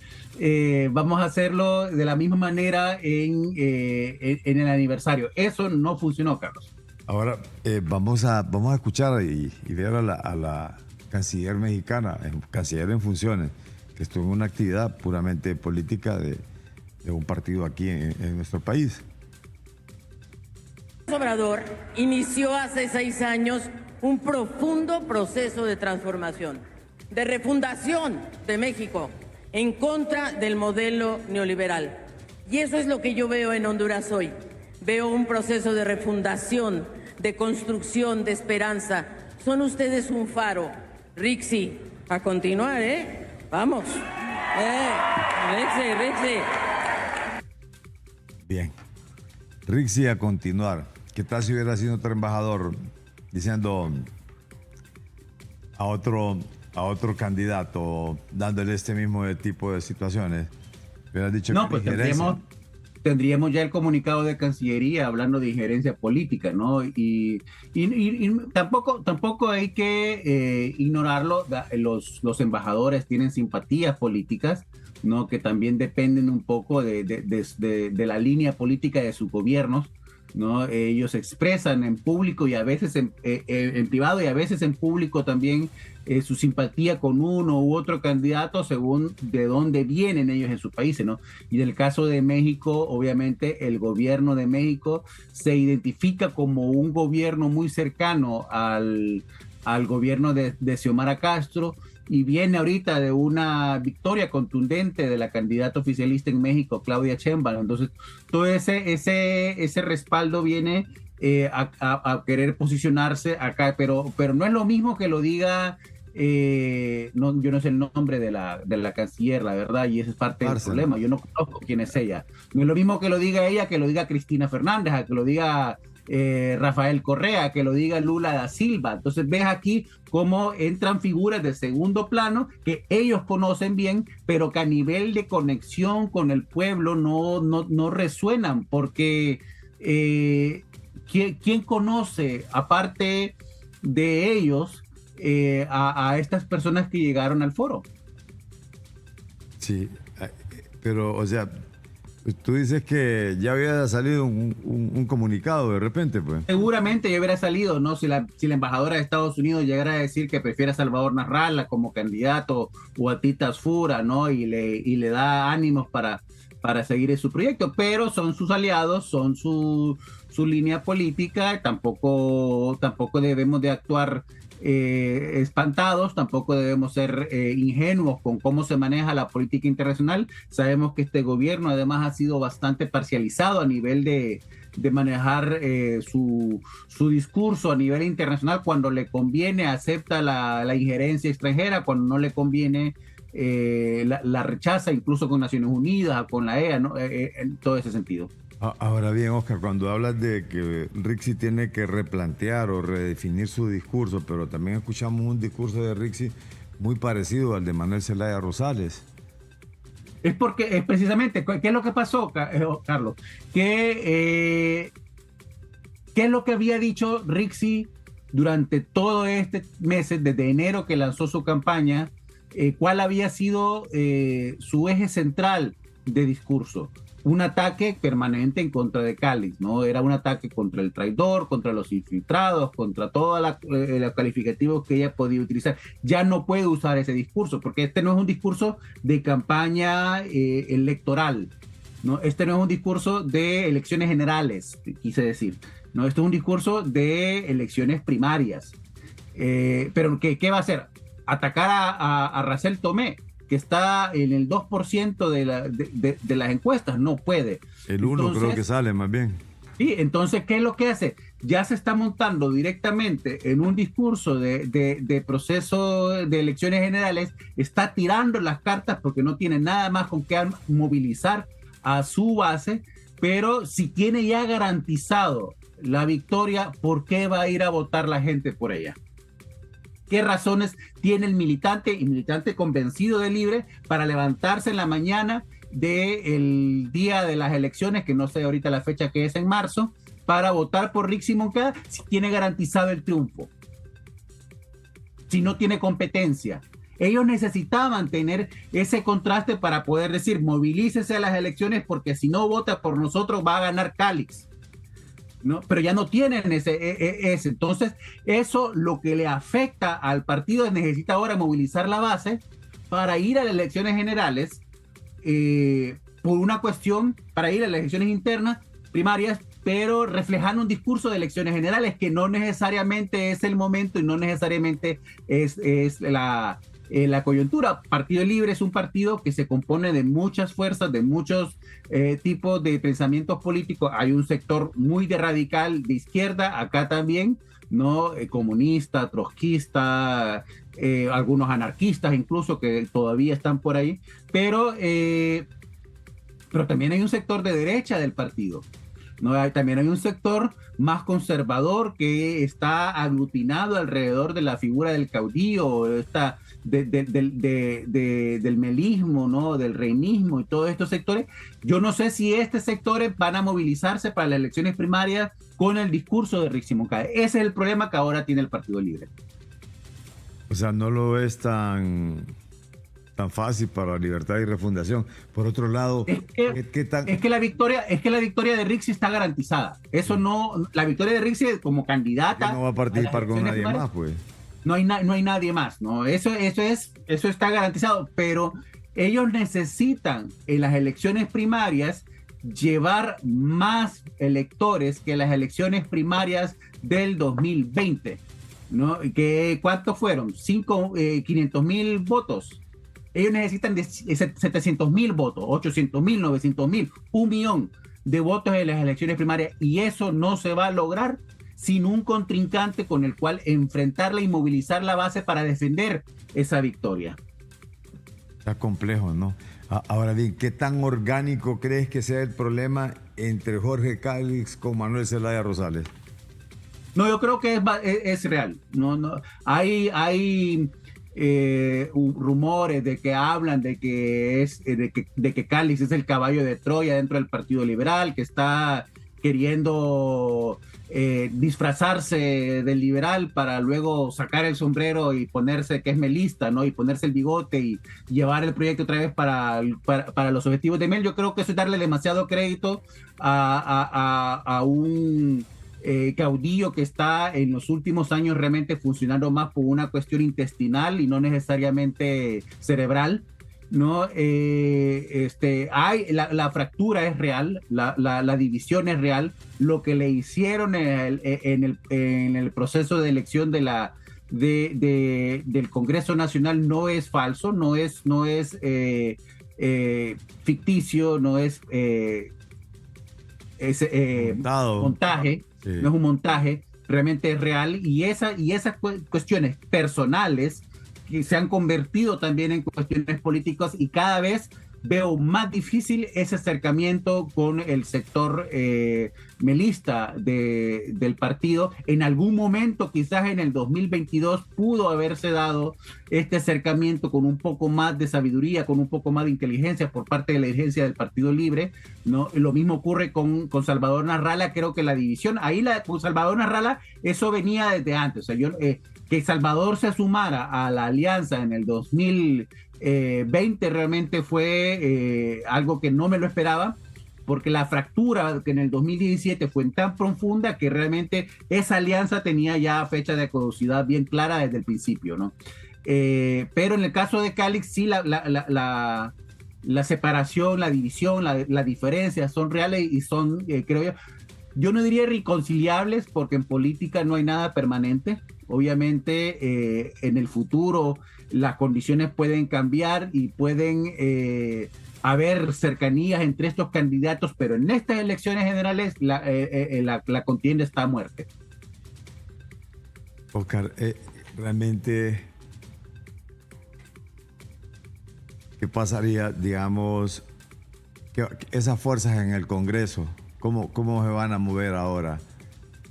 S2: Vamos a hacerlo de la misma manera en el aniversario. Eso no funcionó, Carlos.
S1: Ahora vamos a escuchar y ver a la canciller mexicana, canciller en funciones, que estuvo en una actividad puramente política de un partido aquí en nuestro país.
S3: Obrador inició hace 6 años un profundo proceso de transformación, de refundación de México en contra del modelo neoliberal. Y eso es lo que yo veo en Honduras hoy. Veo un proceso de refundación, de construcción, de esperanza. Son ustedes un faro. Rixi, a continuar, ¿eh? Vamos. Rixi.
S1: Bien. Rixi, a continuar. ¿Qué tal si hubiera sido otro embajador diciendo a otro candidato, dándole este mismo tipo de situaciones? Hubieras dicho
S2: no, pues tendríamos ya el comunicado de Cancillería hablando de injerencia política, ¿no? Y tampoco hay que ignorarlo. Los embajadores tienen simpatías políticas, ¿no? Que también dependen un poco de la línea política de sus gobiernos, ¿no? Ellos expresan en público y a veces en privado y a veces en público también su simpatía con uno u otro candidato según de dónde vienen ellos en sus países, ¿no? Y en el caso de México, obviamente el gobierno de México se identifica como un gobierno muy cercano al gobierno de Xiomara Castro, y viene ahorita de una victoria contundente de la candidata oficialista en México, Claudia Sheinbaum. Entonces, todo ese respaldo viene a querer posicionarse acá, pero no es lo mismo que lo diga, yo no sé el nombre de la canciller, la verdad, y ese es parte del problema. Yo no conozco quién es ella. No es lo mismo que lo diga ella, que lo diga Cristina Fernández, a que lo diga Rafael Correa, que lo diga Lula da Silva. Entonces ves aquí cómo entran figuras de segundo plano que ellos conocen bien, pero que a nivel de conexión con el pueblo no resuenan, porque ¿quién conoce, aparte de ellos, a estas personas que llegaron al foro?
S1: Sí, pero, o sea, tú dices que ya había salido un comunicado de repente, pues.
S2: Seguramente ya hubiera salido, ¿no? Si la embajadora de Estados Unidos llegara a decir que prefiere a Salvador Narrala como candidato o a Titas Fura, ¿no? Y le da ánimos para seguir en su proyecto, pero son sus aliados, son su línea política. Tampoco debemos de actuar espantados, tampoco debemos ser ingenuos con cómo se maneja la política internacional. Sabemos que este gobierno además ha sido bastante parcializado a nivel de manejar su discurso a nivel internacional. Cuando le conviene acepta la injerencia extranjera, cuando no le conviene la rechaza, incluso con Naciones Unidas, con la EA, ¿no? En todo ese sentido.
S1: Ahora bien, Oscar, cuando hablas de que Rixi tiene que replantear o redefinir su discurso, pero también escuchamos un discurso de Rixi muy parecido al de Manuel Zelaya Rosales.
S2: Es porque precisamente, ¿qué es lo que pasó, Carlos? ¿Qué es lo que había dicho Rixi durante todo este mes, desde enero que lanzó su campaña? ¿Cuál había sido su eje central de discurso? Un ataque permanente en contra de Calix, ¿no? Era un ataque contra el traidor, contra los infiltrados, contra todos los calificativos que ella podía utilizar. Ya no puede usar ese discurso, porque este no es un discurso de campaña electoral, ¿no? Este no es un discurso de elecciones generales, quise decir, ¿no? Este es un discurso de elecciones primarias. Pero ¿qué va a hacer? Atacar a Racel Tomé, que está en el 2% de las encuestas. No puede.
S1: El 1 creo que sale más bien.
S2: Sí, entonces, ¿qué es lo que hace? Ya se está montando directamente en un discurso de proceso de elecciones generales, está tirando las cartas porque no tiene nada más con qué movilizar a su base, pero si tiene ya garantizado la victoria, ¿por qué va a ir a votar la gente por ella? ¿Qué razones tiene el militante convencido de Libre para levantarse en la mañana del día de las elecciones, que no sé ahorita la fecha que es en marzo, para votar por Rixi Moncada si tiene garantizado el triunfo? Si no tiene competencia. Ellos necesitaban tener ese contraste para poder decir, movilícese a las elecciones porque si no vota por nosotros va a ganar Calix, ¿no? Pero ya no tienen ese. Entonces, eso lo que le afecta al partido es necesita ahora movilizar la base para ir a las elecciones generales, por una cuestión, para ir a las elecciones internas, primarias, pero reflejando un discurso de elecciones generales que no necesariamente es el momento y no necesariamente es la coyuntura. Partido Libre es un partido que se compone de muchas fuerzas, de muchos tipos de pensamientos políticos. Hay un sector muy radical de izquierda, acá también, ¿no? Comunista, trotskista, algunos anarquistas incluso que todavía están por ahí, pero también hay un sector de derecha del partido, ¿no? También hay un sector más conservador que está aglutinado alrededor de la figura del caudillo, del melismo, ¿no? Del reinismo y todos estos sectores. Yo no sé si estos sectores van a movilizarse para las elecciones primarias con el discurso de Rixi Moncada. Ese es el problema que ahora tiene el Partido Libre.
S1: O sea, no lo es tan fácil para Libertad y Refundación. Por otro lado,
S2: es que la victoria de Rixi está garantizada. Eso no, la victoria de Rixi como candidata.
S1: No va a participar con nadie más, pues.
S2: No hay nadie más, ¿no? Eso está garantizado, pero ellos necesitan en las elecciones primarias llevar más electores que las elecciones primarias del 2020, ¿no? ¿Cuántos fueron? 500,000 votos. Ellos necesitan 700,000 votos, 800,000, 900,000, 1,000,000 de votos en las elecciones primarias, y eso no se va a lograr sin un contrincante con el cual enfrentarla y movilizar la base para defender esa victoria.
S1: Está complejo, ¿no? Ahora bien, ¿qué tan orgánico crees que sea el problema entre Jorge Cálix con Manuel Zelaya Rosales?
S2: No, yo creo que es real. No, hay rumores de que hablan de que Cálix es el caballo de Troya dentro del Partido Liberal, que está queriendo disfrazarse del liberal para luego sacar el sombrero y ponerse que es melista, ¿no? Y ponerse el bigote y llevar el proyecto otra vez para los objetivos de Mel. Yo creo que eso es darle demasiado crédito a un caudillo que está en los últimos años realmente funcionando más por una cuestión intestinal y no necesariamente cerebral, ¿no? La fractura es real, la división es real. Lo que le hicieron en el proceso de elección del Congreso Nacional no es falso, no es ficticio, no es montaje. Sí. No es un montaje, realmente es real, y esas cuestiones personales que se han convertido también en cuestiones políticas, y cada vez veo más difícil ese acercamiento con el sector melista del partido. En algún momento, quizás en el 2022, pudo haberse dado este acercamiento con un poco más de sabiduría, con un poco más de inteligencia por parte de la dirigencia del Partido Libre, ¿no? Lo mismo ocurre con Salvador Narrala. Creo que la división, con Salvador Narrala, eso venía desde antes. O sea, que Salvador se sumara a la alianza en el 2020 realmente fue algo que no me lo esperaba, porque la fractura que en el 2017 fue tan profunda que realmente esa alianza tenía ya fecha de caducidad bien clara desde el principio, ¿no? Pero en el caso de Cálix, sí, la separación, la división, la diferencia son reales y son, creo yo no diría irreconciliables, porque en política no hay nada permanente. Obviamente, en el futuro las condiciones pueden cambiar y pueden haber cercanías entre estos candidatos, pero en estas elecciones generales la contienda está a muerte.
S1: Oscar, realmente, ¿qué pasaría, digamos, que esas fuerzas en el Congreso, cómo se van a mover ahora?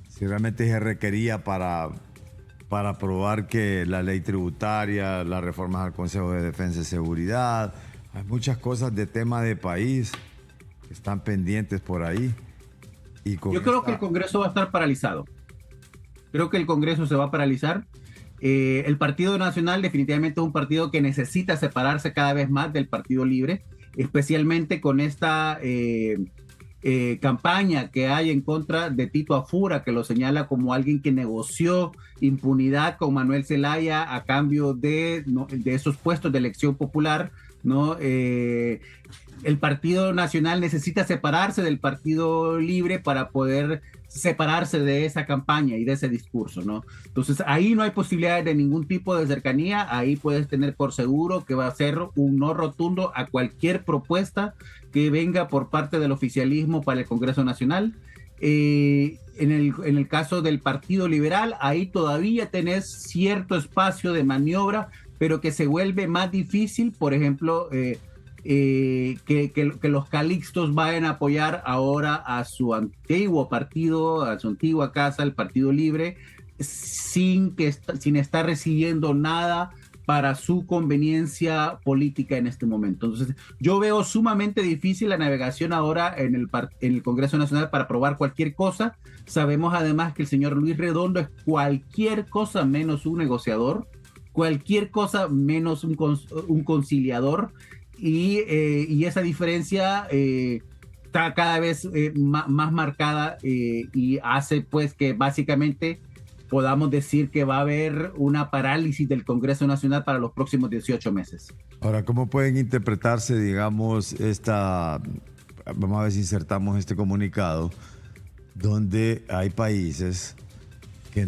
S1: Si realmente se requería para aprobar que la ley tributaria, las reformas al Consejo de Defensa y Seguridad, hay muchas cosas de tema de país que están pendientes por ahí. Yo
S2: creo que el Congreso va a estar paralizado. Creo que el Congreso se va a paralizar. El Partido Nacional definitivamente es un partido que necesita separarse cada vez más del Partido Libre, especialmente con esta campaña que hay en contra de Tito Afura, que lo señala como alguien que negoció impunidad con Manuel Zelaya a cambio de esos puestos de elección popular, ¿no? El Partido Nacional necesita separarse del Partido Libre para poder separarse de esa campaña y de ese discurso, ¿no? Entonces ahí no hay posibilidades de ningún tipo de cercanía. Ahí puedes tener por seguro que va a ser un no rotundo a cualquier propuesta que venga por parte del oficialismo para el Congreso Nacional. En el caso del Partido Liberal, ahí todavía tenés cierto espacio de maniobra, pero que se vuelve más difícil, por ejemplo, que los calixtos vayan a apoyar ahora a su antiguo partido, a su antigua casa, el Partido Libre, sin estar recibiendo nada para su conveniencia política en este momento. Entonces, yo veo sumamente difícil la navegación ahora en el Congreso Nacional para aprobar cualquier cosa. Sabemos además que el señor Luis Redondo es cualquier cosa menos un negociador, cualquier cosa menos un conciliador, y esa diferencia está cada vez más marcada, y hace pues que básicamente podamos decir que va a haber una parálisis del Congreso Nacional para los próximos 18 meses.
S1: Ahora, ¿cómo pueden interpretarse, digamos, vamos a ver si insertamos este comunicado, donde hay países que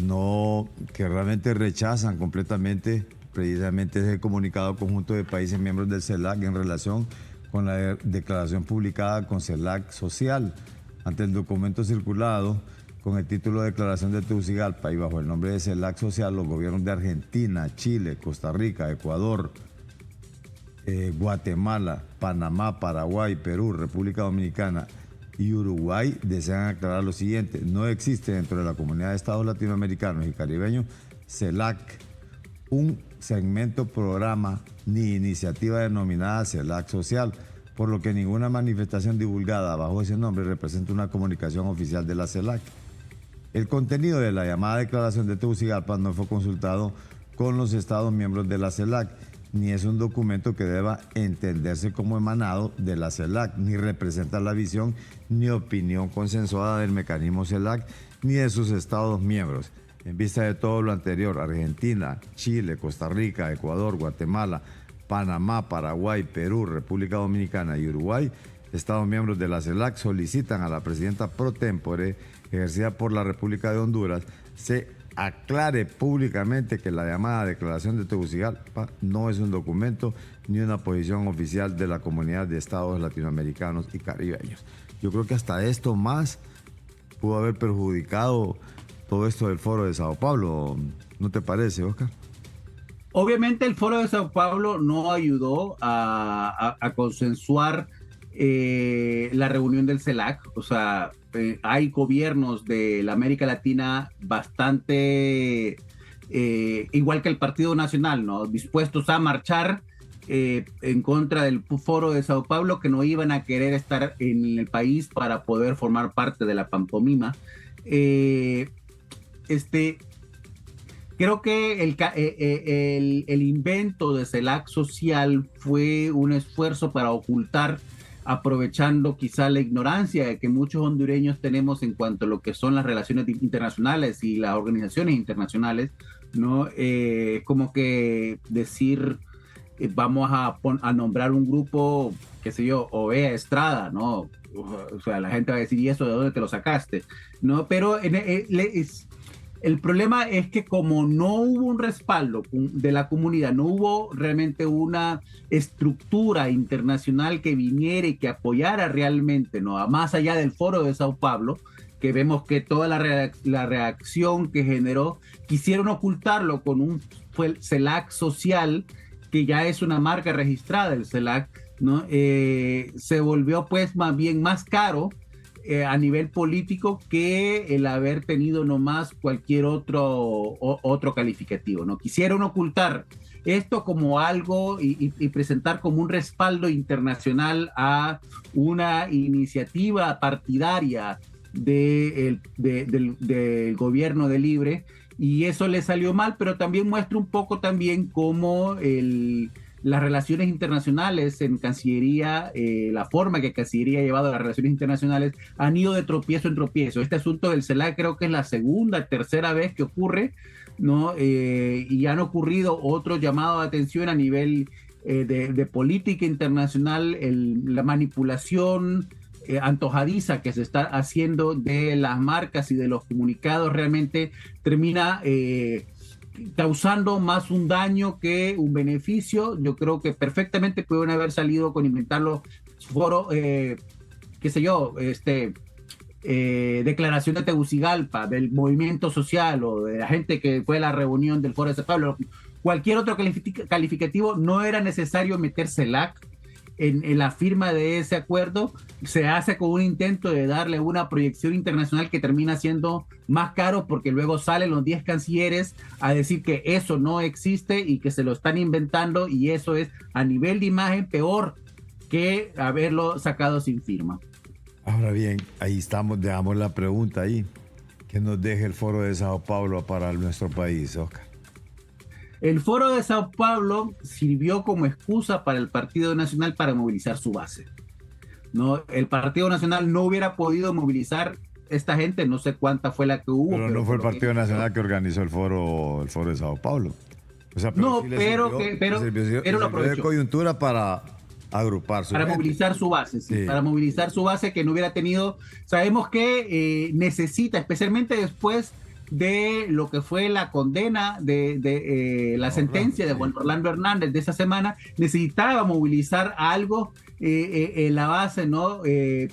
S1: realmente rechazan completamente precisamente ese comunicado conjunto de países miembros del CELAC en relación con la declaración publicada con CELAC Social? Ante el documento circulado con el título de Declaración de Tegucigalpa y bajo el nombre de CELAC Social, los gobiernos de Argentina, Chile, Costa Rica, Ecuador, Guatemala, Panamá, Paraguay, Perú, República Dominicana y Uruguay desean aclarar lo siguiente: no existe dentro de la comunidad de estados latinoamericanos y caribeños CELAC un segmento, programa ni iniciativa denominada CELAC Social, por lo que ninguna manifestación divulgada bajo ese nombre representa una comunicación oficial de la CELAC. El contenido de la llamada Declaración de Tegucigalpa no fue consultado con los estados miembros de la CELAC, ni es un documento que deba entenderse como emanado de la CELAC, ni representa la visión ni opinión consensuada del mecanismo CELAC, ni de sus estados miembros. En vista de todo lo anterior, Argentina, Chile, Costa Rica, Ecuador, Guatemala, Panamá, Paraguay, Perú, República Dominicana y Uruguay, estados miembros de la CELAC, solicitan a la presidenta pro tempore, ejercida por la República de Honduras, se aclare públicamente que la llamada Declaración de Tegucigalpa no es un documento ni una posición oficial de la comunidad de estados latinoamericanos y caribeños. Yo creo que hasta esto más pudo haber perjudicado todo esto del Foro de Sao Paulo, ¿no te parece, Oscar?
S2: Obviamente el Foro de Sao Paulo no ayudó a consensuar la reunión del CELAC. O sea, hay gobiernos de la América Latina bastante, igual que el Partido Nacional, ¿no?, dispuestos a marchar en contra del Foro de Sao Paulo, que no iban a querer estar en el país para poder formar parte de la pantomima. Creo que el invento de CELAC Social fue un esfuerzo para ocultar, aprovechando quizá la ignorancia que muchos hondureños tenemos en cuanto a lo que son las relaciones internacionales y las organizaciones internacionales, ¿no? Como que decir, vamos a nombrar un grupo, qué sé yo, OEA Estrada, ¿no? O sea, la gente va a decir, ¿y eso de dónde te lo sacaste? ¿No? Pero el problema es que como no hubo un respaldo de la comunidad, no hubo realmente una estructura internacional que viniera y que apoyara realmente, ¿no?, más allá del Foro de Sao Paulo, que vemos que toda la reacción que generó, quisieron ocultarlo con fue el CELAC Social, que ya es una marca registrada del CELAC, ¿no? Se volvió pues más bien más caro a nivel político que el haber tenido nomás cualquier otro calificativo, ¿no? Quisieron ocultar esto como algo y presentar como un respaldo internacional a una iniciativa partidaria del gobierno de Libre, y eso le salió mal, pero también muestra un poco también cómo las relaciones internacionales en Cancillería, la forma que Cancillería ha llevado las relaciones internacionales, han ido de tropiezo en tropiezo. Este asunto del CELAC creo que es la segunda, tercera vez que ocurre, ¿no? Y han ocurrido otros llamados de atención a nivel de política internacional, la manipulación antojadiza que se está haciendo de las marcas y de los comunicados realmente termina causando más un daño que un beneficio. Yo creo que perfectamente pueden haber salido con inventarlo foro, qué sé yo, declaración de Tegucigalpa, del movimiento social o de la gente que fue a la reunión del Foro de Sao Paulo, cualquier otro calificativo. No era necesario meter CELAC en la firma de ese acuerdo se hace con un intento de darle una proyección internacional que termina siendo más caro, porque luego salen los 10 cancilleres a decir que eso no existe y que se lo están inventando, y eso es a nivel de imagen peor que haberlo sacado sin firma.
S1: Ahora bien, ahí estamos, dejamos la pregunta ahí. ¿Qué nos deja el Foro de Sao Paulo para nuestro país, Oscar?
S2: El Foro de Sao Paulo sirvió como excusa para el Partido Nacional para movilizar su base. ¿No? El Partido Nacional no hubiera podido movilizar esta gente, no sé cuánta fue la que hubo.
S1: Pero no fue el Partido Nacional que organizó el foro de Sao Paulo. O sea,
S2: no,
S1: sí
S2: pero lo aprovechó
S1: de coyuntura para agrupar su
S2: para
S1: gente.
S2: Movilizar su base, sí, para movilizar su base que no hubiera tenido. Sabemos que necesita, especialmente después de lo que fue la condena de la sentencia de Juan Orlando Hernández de esa semana, necesitaba movilizar algo en la base, ¿no?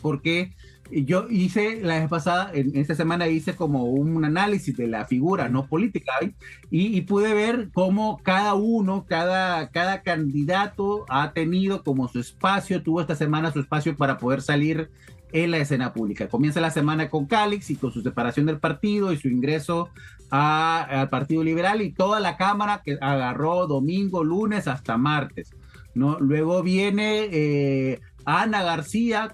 S2: Porque yo hice la vez pasada, en esta semana hice como un análisis de la figura, no política, y pude ver cómo cada candidato ha tenido como su espacio, tuvo esta semana su espacio para poder salir en la escena pública. Comienza la semana con Calix y con su separación del partido y su ingreso al Partido Liberal, y toda la Cámara que agarró domingo, lunes hasta martes, ¿no? Luego viene Ana García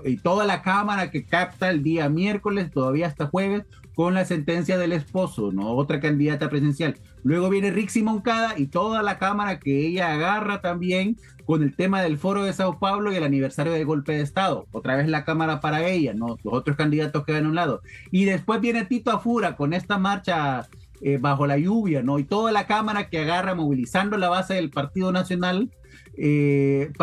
S2: y toda la Cámara que capta el día miércoles, todavía hasta jueves, con la sentencia del esposo, ¿no? Otra candidata presidencial. Luego viene Rixi Moncada y toda la Cámara que ella agarra también con el tema del Foro de Sao Paulo y el aniversario del golpe de Estado. Otra vez la Cámara para ella, ¿no? Los otros candidatos quedan a un lado. Y después viene Tito Afura con esta marcha bajo la lluvia, ¿no? Y toda la Cámara que agarra movilizando la base del Partido Nacional en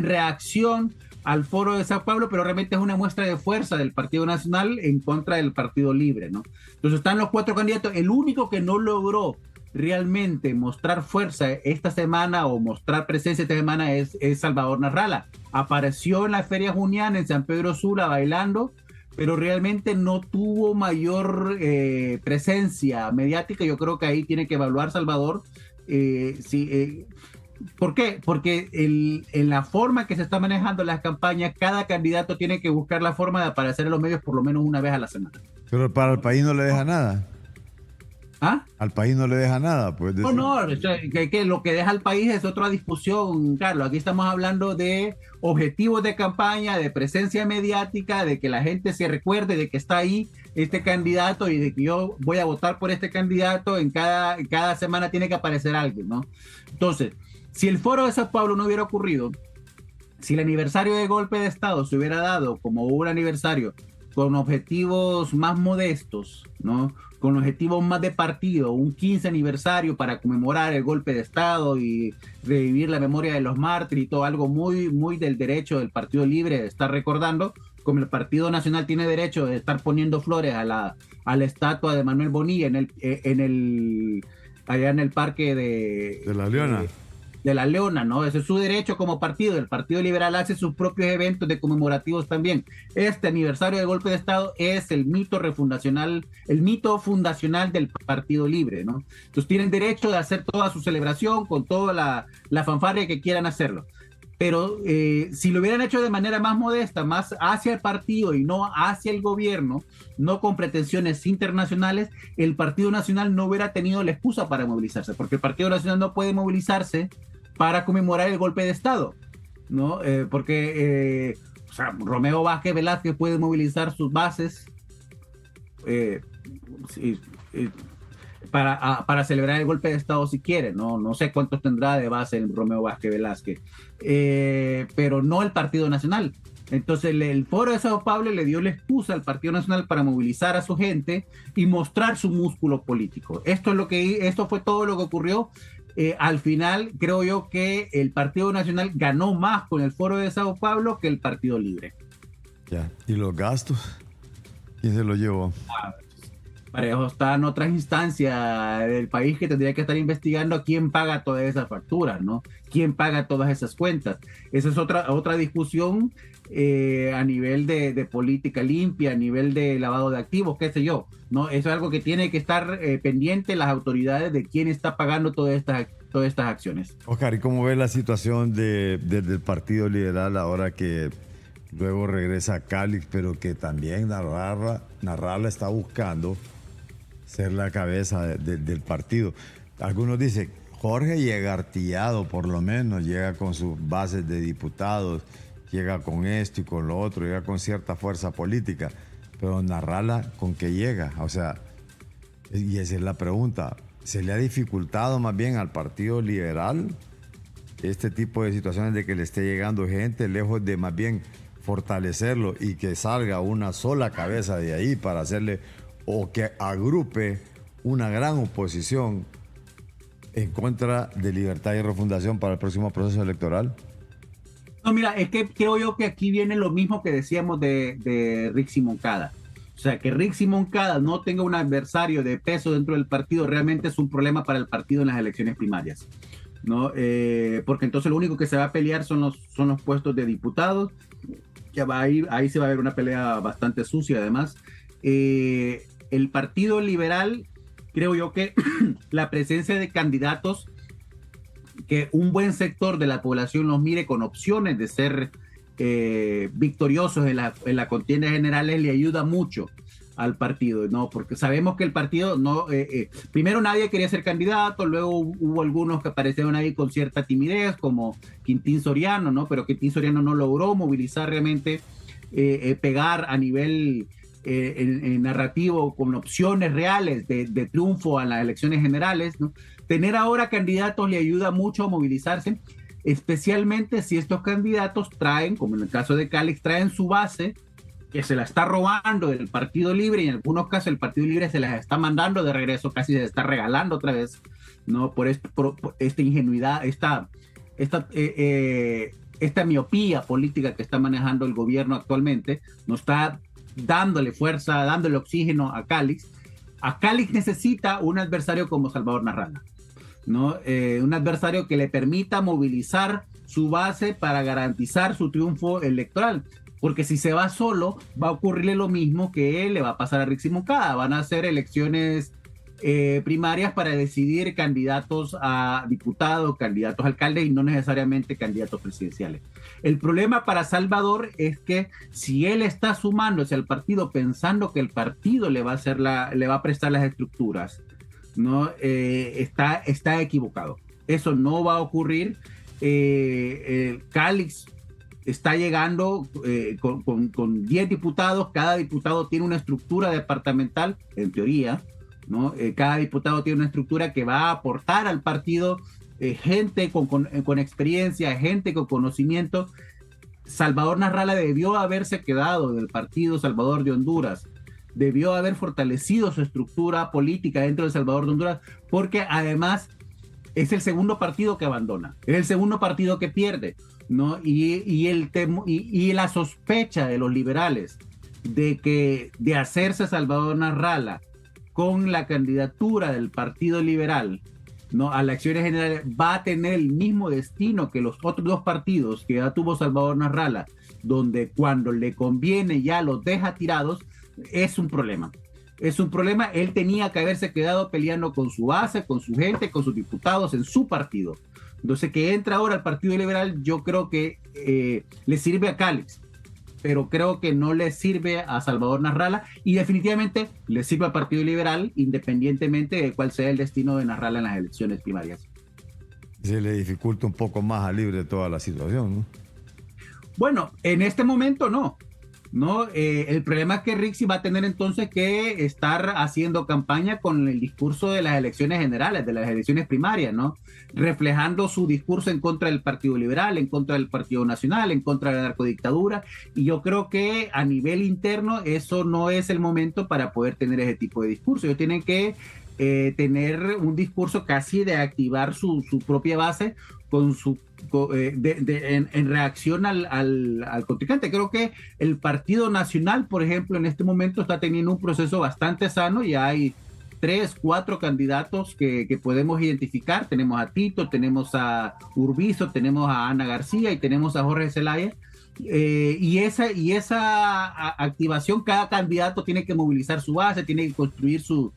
S2: reacción al Foro de Sao Paulo, pero realmente es una muestra de fuerza del Partido Nacional en contra del Partido Libre, ¿no? Entonces están los 4 candidatos. El único que no logró realmente mostrar fuerza esta semana o mostrar presencia esta semana es Salvador Narrala. Apareció en la Feria Juniana en San Pedro Sula bailando, pero realmente no tuvo mayor presencia mediática. Yo creo que ahí tiene que evaluar Salvador. ¿Por qué? Porque en la forma que se está manejando las campañas, cada candidato tiene que buscar la forma de aparecer en los medios por lo menos una vez a la semana.
S1: Pero para el país no le deja nada.
S2: ¿Ah?
S1: Al país no le deja nada, pues.
S2: No, que lo que deja al país es otra discusión, Carlos. Aquí estamos hablando de objetivos de campaña, de presencia mediática, de que la gente se recuerde de que está ahí este candidato y de que yo voy a votar por este candidato. En cada semana tiene que aparecer alguien, ¿no? Entonces, si el Foro de Sao Paulo no hubiera ocurrido, si el aniversario del golpe de Estado se hubiera dado como un aniversario con objetivos más modestos, ¿no? Con objetivos más de partido, un 15 aniversario para conmemorar el golpe de Estado y revivir la memoria de los mártires y todo, algo muy, muy del derecho del Partido Libre de estar recordando, como el Partido Nacional tiene derecho de estar poniendo flores a la estatua de Manuel Bonilla allá en el parque de
S1: La Leona.
S2: De La Leona, ¿no? Ese es su derecho como partido. El Partido Liberal hace sus propios eventos de conmemorativos también. Este aniversario del golpe de Estado es el mito fundacional del Partido Libre, ¿no? Entonces tienen derecho de hacer toda su celebración con toda la fanfarria que quieran hacerlo. Pero si lo hubieran hecho de manera más modesta, más hacia el partido y no hacia el gobierno, no con pretensiones internacionales, el Partido Nacional no hubiera tenido la excusa para movilizarse, porque el Partido Nacional no puede movilizarse para conmemorar el golpe de Estado, ¿no? Porque Romeo Vázquez Velázquez puede movilizar sus bases para celebrar el golpe de Estado si quiere, no sé cuántos tendrá de base el Romeo Vázquez Velázquez, pero no el Partido Nacional. Entonces el Foro de Sao Paulo le dio la excusa al Partido Nacional para movilizar a su gente y mostrar su músculo político. Esto fue todo lo que ocurrió. Al final creo yo que el Partido Nacional ganó más con el Foro de Sao Paulo que el Partido Libre.
S1: Ya. ¿Y los gastos? ¿Quién se los llevó?
S2: Para eso están otras instancias del país que tendría que estar investigando quién paga todas esas facturas, ¿no? ¿Quién paga todas esas cuentas? Esa es otra discusión a nivel de política limpia, a nivel de lavado de activos, qué sé yo, ¿no? Eso es algo que tiene que estar pendiente las autoridades de quién está pagando todas estas acciones.
S1: Oscar, ¿y cómo ves la situación desde el Partido Liberal ahora que luego regresa a Calix, pero que también Narrala está buscando ser la cabeza del partido? Algunos dicen, Jorge llega artillado por lo menos, llega con sus bases de diputados, llega con esto y con lo otro, llega con cierta fuerza política, pero Narrala, ¿con qué llega? O sea, y esa es la pregunta, ¿se le ha dificultado más bien al Partido Liberal este tipo de situaciones de que le esté llegando gente lejos de más bien fortalecerlo y que salga una sola cabeza de ahí para hacerle o que agrupe una gran oposición en contra de Libertad y Refundación para el próximo proceso electoral?
S2: No, mira, es que creo yo que aquí viene lo mismo que decíamos de Rixi Moncada. O sea, que Rixi Moncada no tenga un adversario de peso dentro del partido realmente es un problema para el partido en las elecciones primarias, ¿no? Porque entonces lo único que se va a pelear son los puestos de diputados. Ya va ahí se va a ver una pelea bastante sucia además. El Partido Liberal, creo yo que la presencia de candidatos que un buen sector de la población los mire con opciones de ser victoriosos en la contienda generales le ayuda mucho al partido, ¿no? Porque sabemos que el partido no, primero nadie quería ser candidato, luego hubo algunos que aparecieron ahí con cierta timidez, como Quintín Soriano, ¿no? Pero Quintín Soriano no logró movilizar realmente, pegar a nivel en narrativo con opciones reales de triunfo a las elecciones generales, ¿no? Tener ahora candidatos le ayuda mucho a movilizarse, especialmente si estos candidatos traen, como en el caso de Calix, traen su base que se la está robando del Partido Libre y en algunos casos el Partido Libre se las está mandando de regreso, casi se está regalando otra vez, ¿no? Por esta ingenuidad, esta miopía política que está manejando el gobierno actualmente, no está dándole fuerza, dándole oxígeno a Calix. A Calix necesita un adversario como Salvador Narrala, ¿no? Un adversario que le permita movilizar su base para garantizar su triunfo electoral. Porque si se va solo, va a ocurrirle lo mismo que le va a pasar a Rixi Moncada. Van a ser elecciones primarias para decidir candidatos a diputados, candidatos a alcaldes y no necesariamente candidatos presidenciales. El problema para Salvador es que si él está sumándose al partido pensando que el partido le va a prestar las estructuras, ¿no? Está equivocado. Eso no va a ocurrir. Calix está llegando con 10 diputados, cada diputado tiene una estructura departamental, en teoría, ¿no? Cada diputado tiene una estructura que va a aportar al partido gente con experiencia, gente con conocimiento. Salvador Narrala debió haberse quedado del Partido Salvador de Honduras, debió haber fortalecido su estructura política dentro de Salvador de Honduras, porque además es el segundo partido que abandona, es el segundo partido que pierde, ¿no? Y la sospecha de los liberales de hacerse Salvador Narrala con la candidatura del Partido Liberal, ¿no?, a las elecciones generales va a tener el mismo destino que los otros dos partidos que ya tuvo Salvador Narrala, donde cuando le conviene ya los deja tirados, es un problema. Es un problema. Él tenía que haberse quedado peleando con su base, con su gente, con sus diputados en su partido. Entonces, que entra ahora al Partido Liberal, yo creo que le sirve a Calix, pero creo que no le sirve a Salvador Narrala y definitivamente le sirve al Partido Liberal independientemente de cuál sea el destino de Narrala en las elecciones primarias.
S1: Se le dificulta un poco más a Libre toda la situación, ¿no?
S2: Bueno, en este momento no. El problema es que Rixi va a tener entonces que estar haciendo campaña con el discurso de las elecciones generales, de las elecciones primarias, ¿no? Reflejando su discurso en contra del Partido Liberal, en contra del Partido Nacional, en contra de la narcodictadura, y yo creo que a nivel interno eso no es el momento para poder tener ese tipo de discurso. Ellos tienen que tener un discurso casi de activar su propia base con su en reacción al contrincante. Creo que el Partido Nacional, por ejemplo, en este momento está teniendo un proceso bastante sano y hay 3, 4 candidatos que podemos identificar. Tenemos a Tito, tenemos a Urbizo, tenemos a Ana García y tenemos a Jorge Zelaya. Y esa activación, cada candidato tiene que movilizar su base, tiene que construir su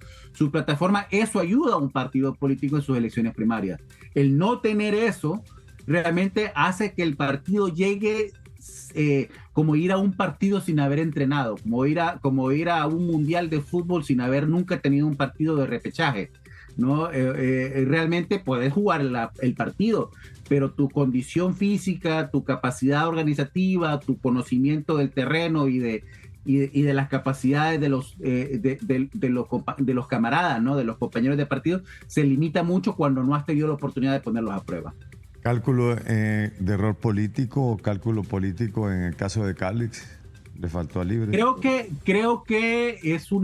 S2: plataforma. Eso ayuda a un partido político en sus elecciones primarias. El no tener eso realmente hace que el partido llegue como ir a un partido sin haber entrenado, como ir a un mundial de fútbol sin haber nunca tenido un partido de repechaje, ¿no? Realmente puedes jugar el partido, pero tu condición física, tu capacidad organizativa, tu conocimiento del terreno y de las capacidades de los camaradas, ¿no? De los compañeros de partido, se limita mucho cuando no has tenido la oportunidad de ponerlos a prueba.
S1: ¿Cálculo de error político o cálculo político en el caso de Calix? ¿Le faltó a Libre?
S2: Creo que fue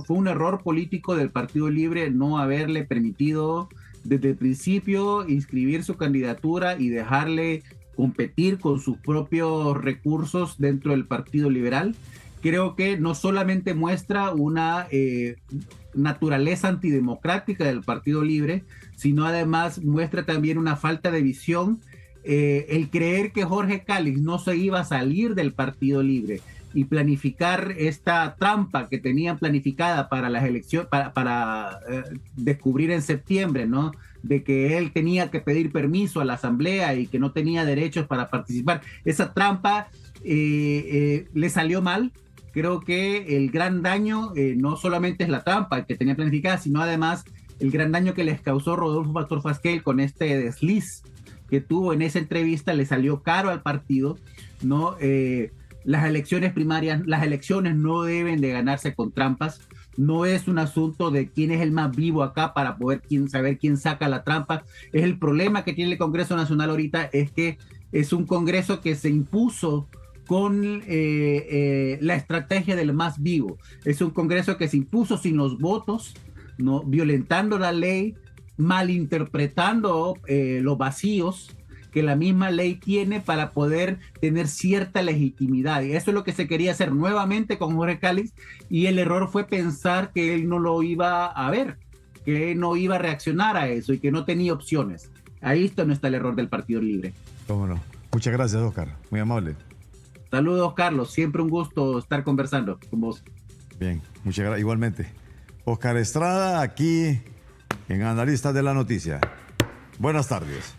S2: un error político del Partido Libre no haberle permitido desde el principio inscribir su candidatura y dejarle competir con sus propios recursos dentro del Partido Liberal. Creo que no solamente muestra una naturaleza antidemocrática del Partido Libre, sino además muestra también una falta de visión. El creer que Jorge Calix no se iba a salir del Partido Libre y planificar esta trampa que tenían planificada para las elecciones, para descubrir en septiembre, ¿no? De que él tenía que pedir permiso a la Asamblea y que no tenía derechos para participar. Esa trampa le salió mal. Creo que el gran daño no solamente es la trampa que tenía planificada, sino además el gran daño que les causó Rodolfo Pastor Fasquel con este desliz que tuvo en esa entrevista le salió caro al partido, ¿no? Las elecciones primarias, las elecciones no deben de ganarse con trampas. No es un asunto de quién es el más vivo acá para poder saber quién saca la trampa. Es el problema que tiene el Congreso Nacional ahorita, es que es un Congreso que se impuso con la estrategia del más vivo. Es un Congreso que se impuso sin los votos, ¿no? Violentando la ley, malinterpretando los vacíos que la misma ley tiene para poder tener cierta legitimidad. Y eso es lo que se quería hacer nuevamente con Jorge Calix, y el error fue pensar que él no lo iba a ver, que él no iba a reaccionar a eso y que no tenía opciones. Ahí no está el error del Partido Libre.
S1: ¿Cómo no? Muchas gracias, Oscar. Muy amable.
S2: Saludos, Carlos. Siempre un gusto estar conversando con vos.
S1: Bien, muchas gracias. Igualmente. Oscar Estrada, aquí en Analistas de la Noticia. Buenas tardes.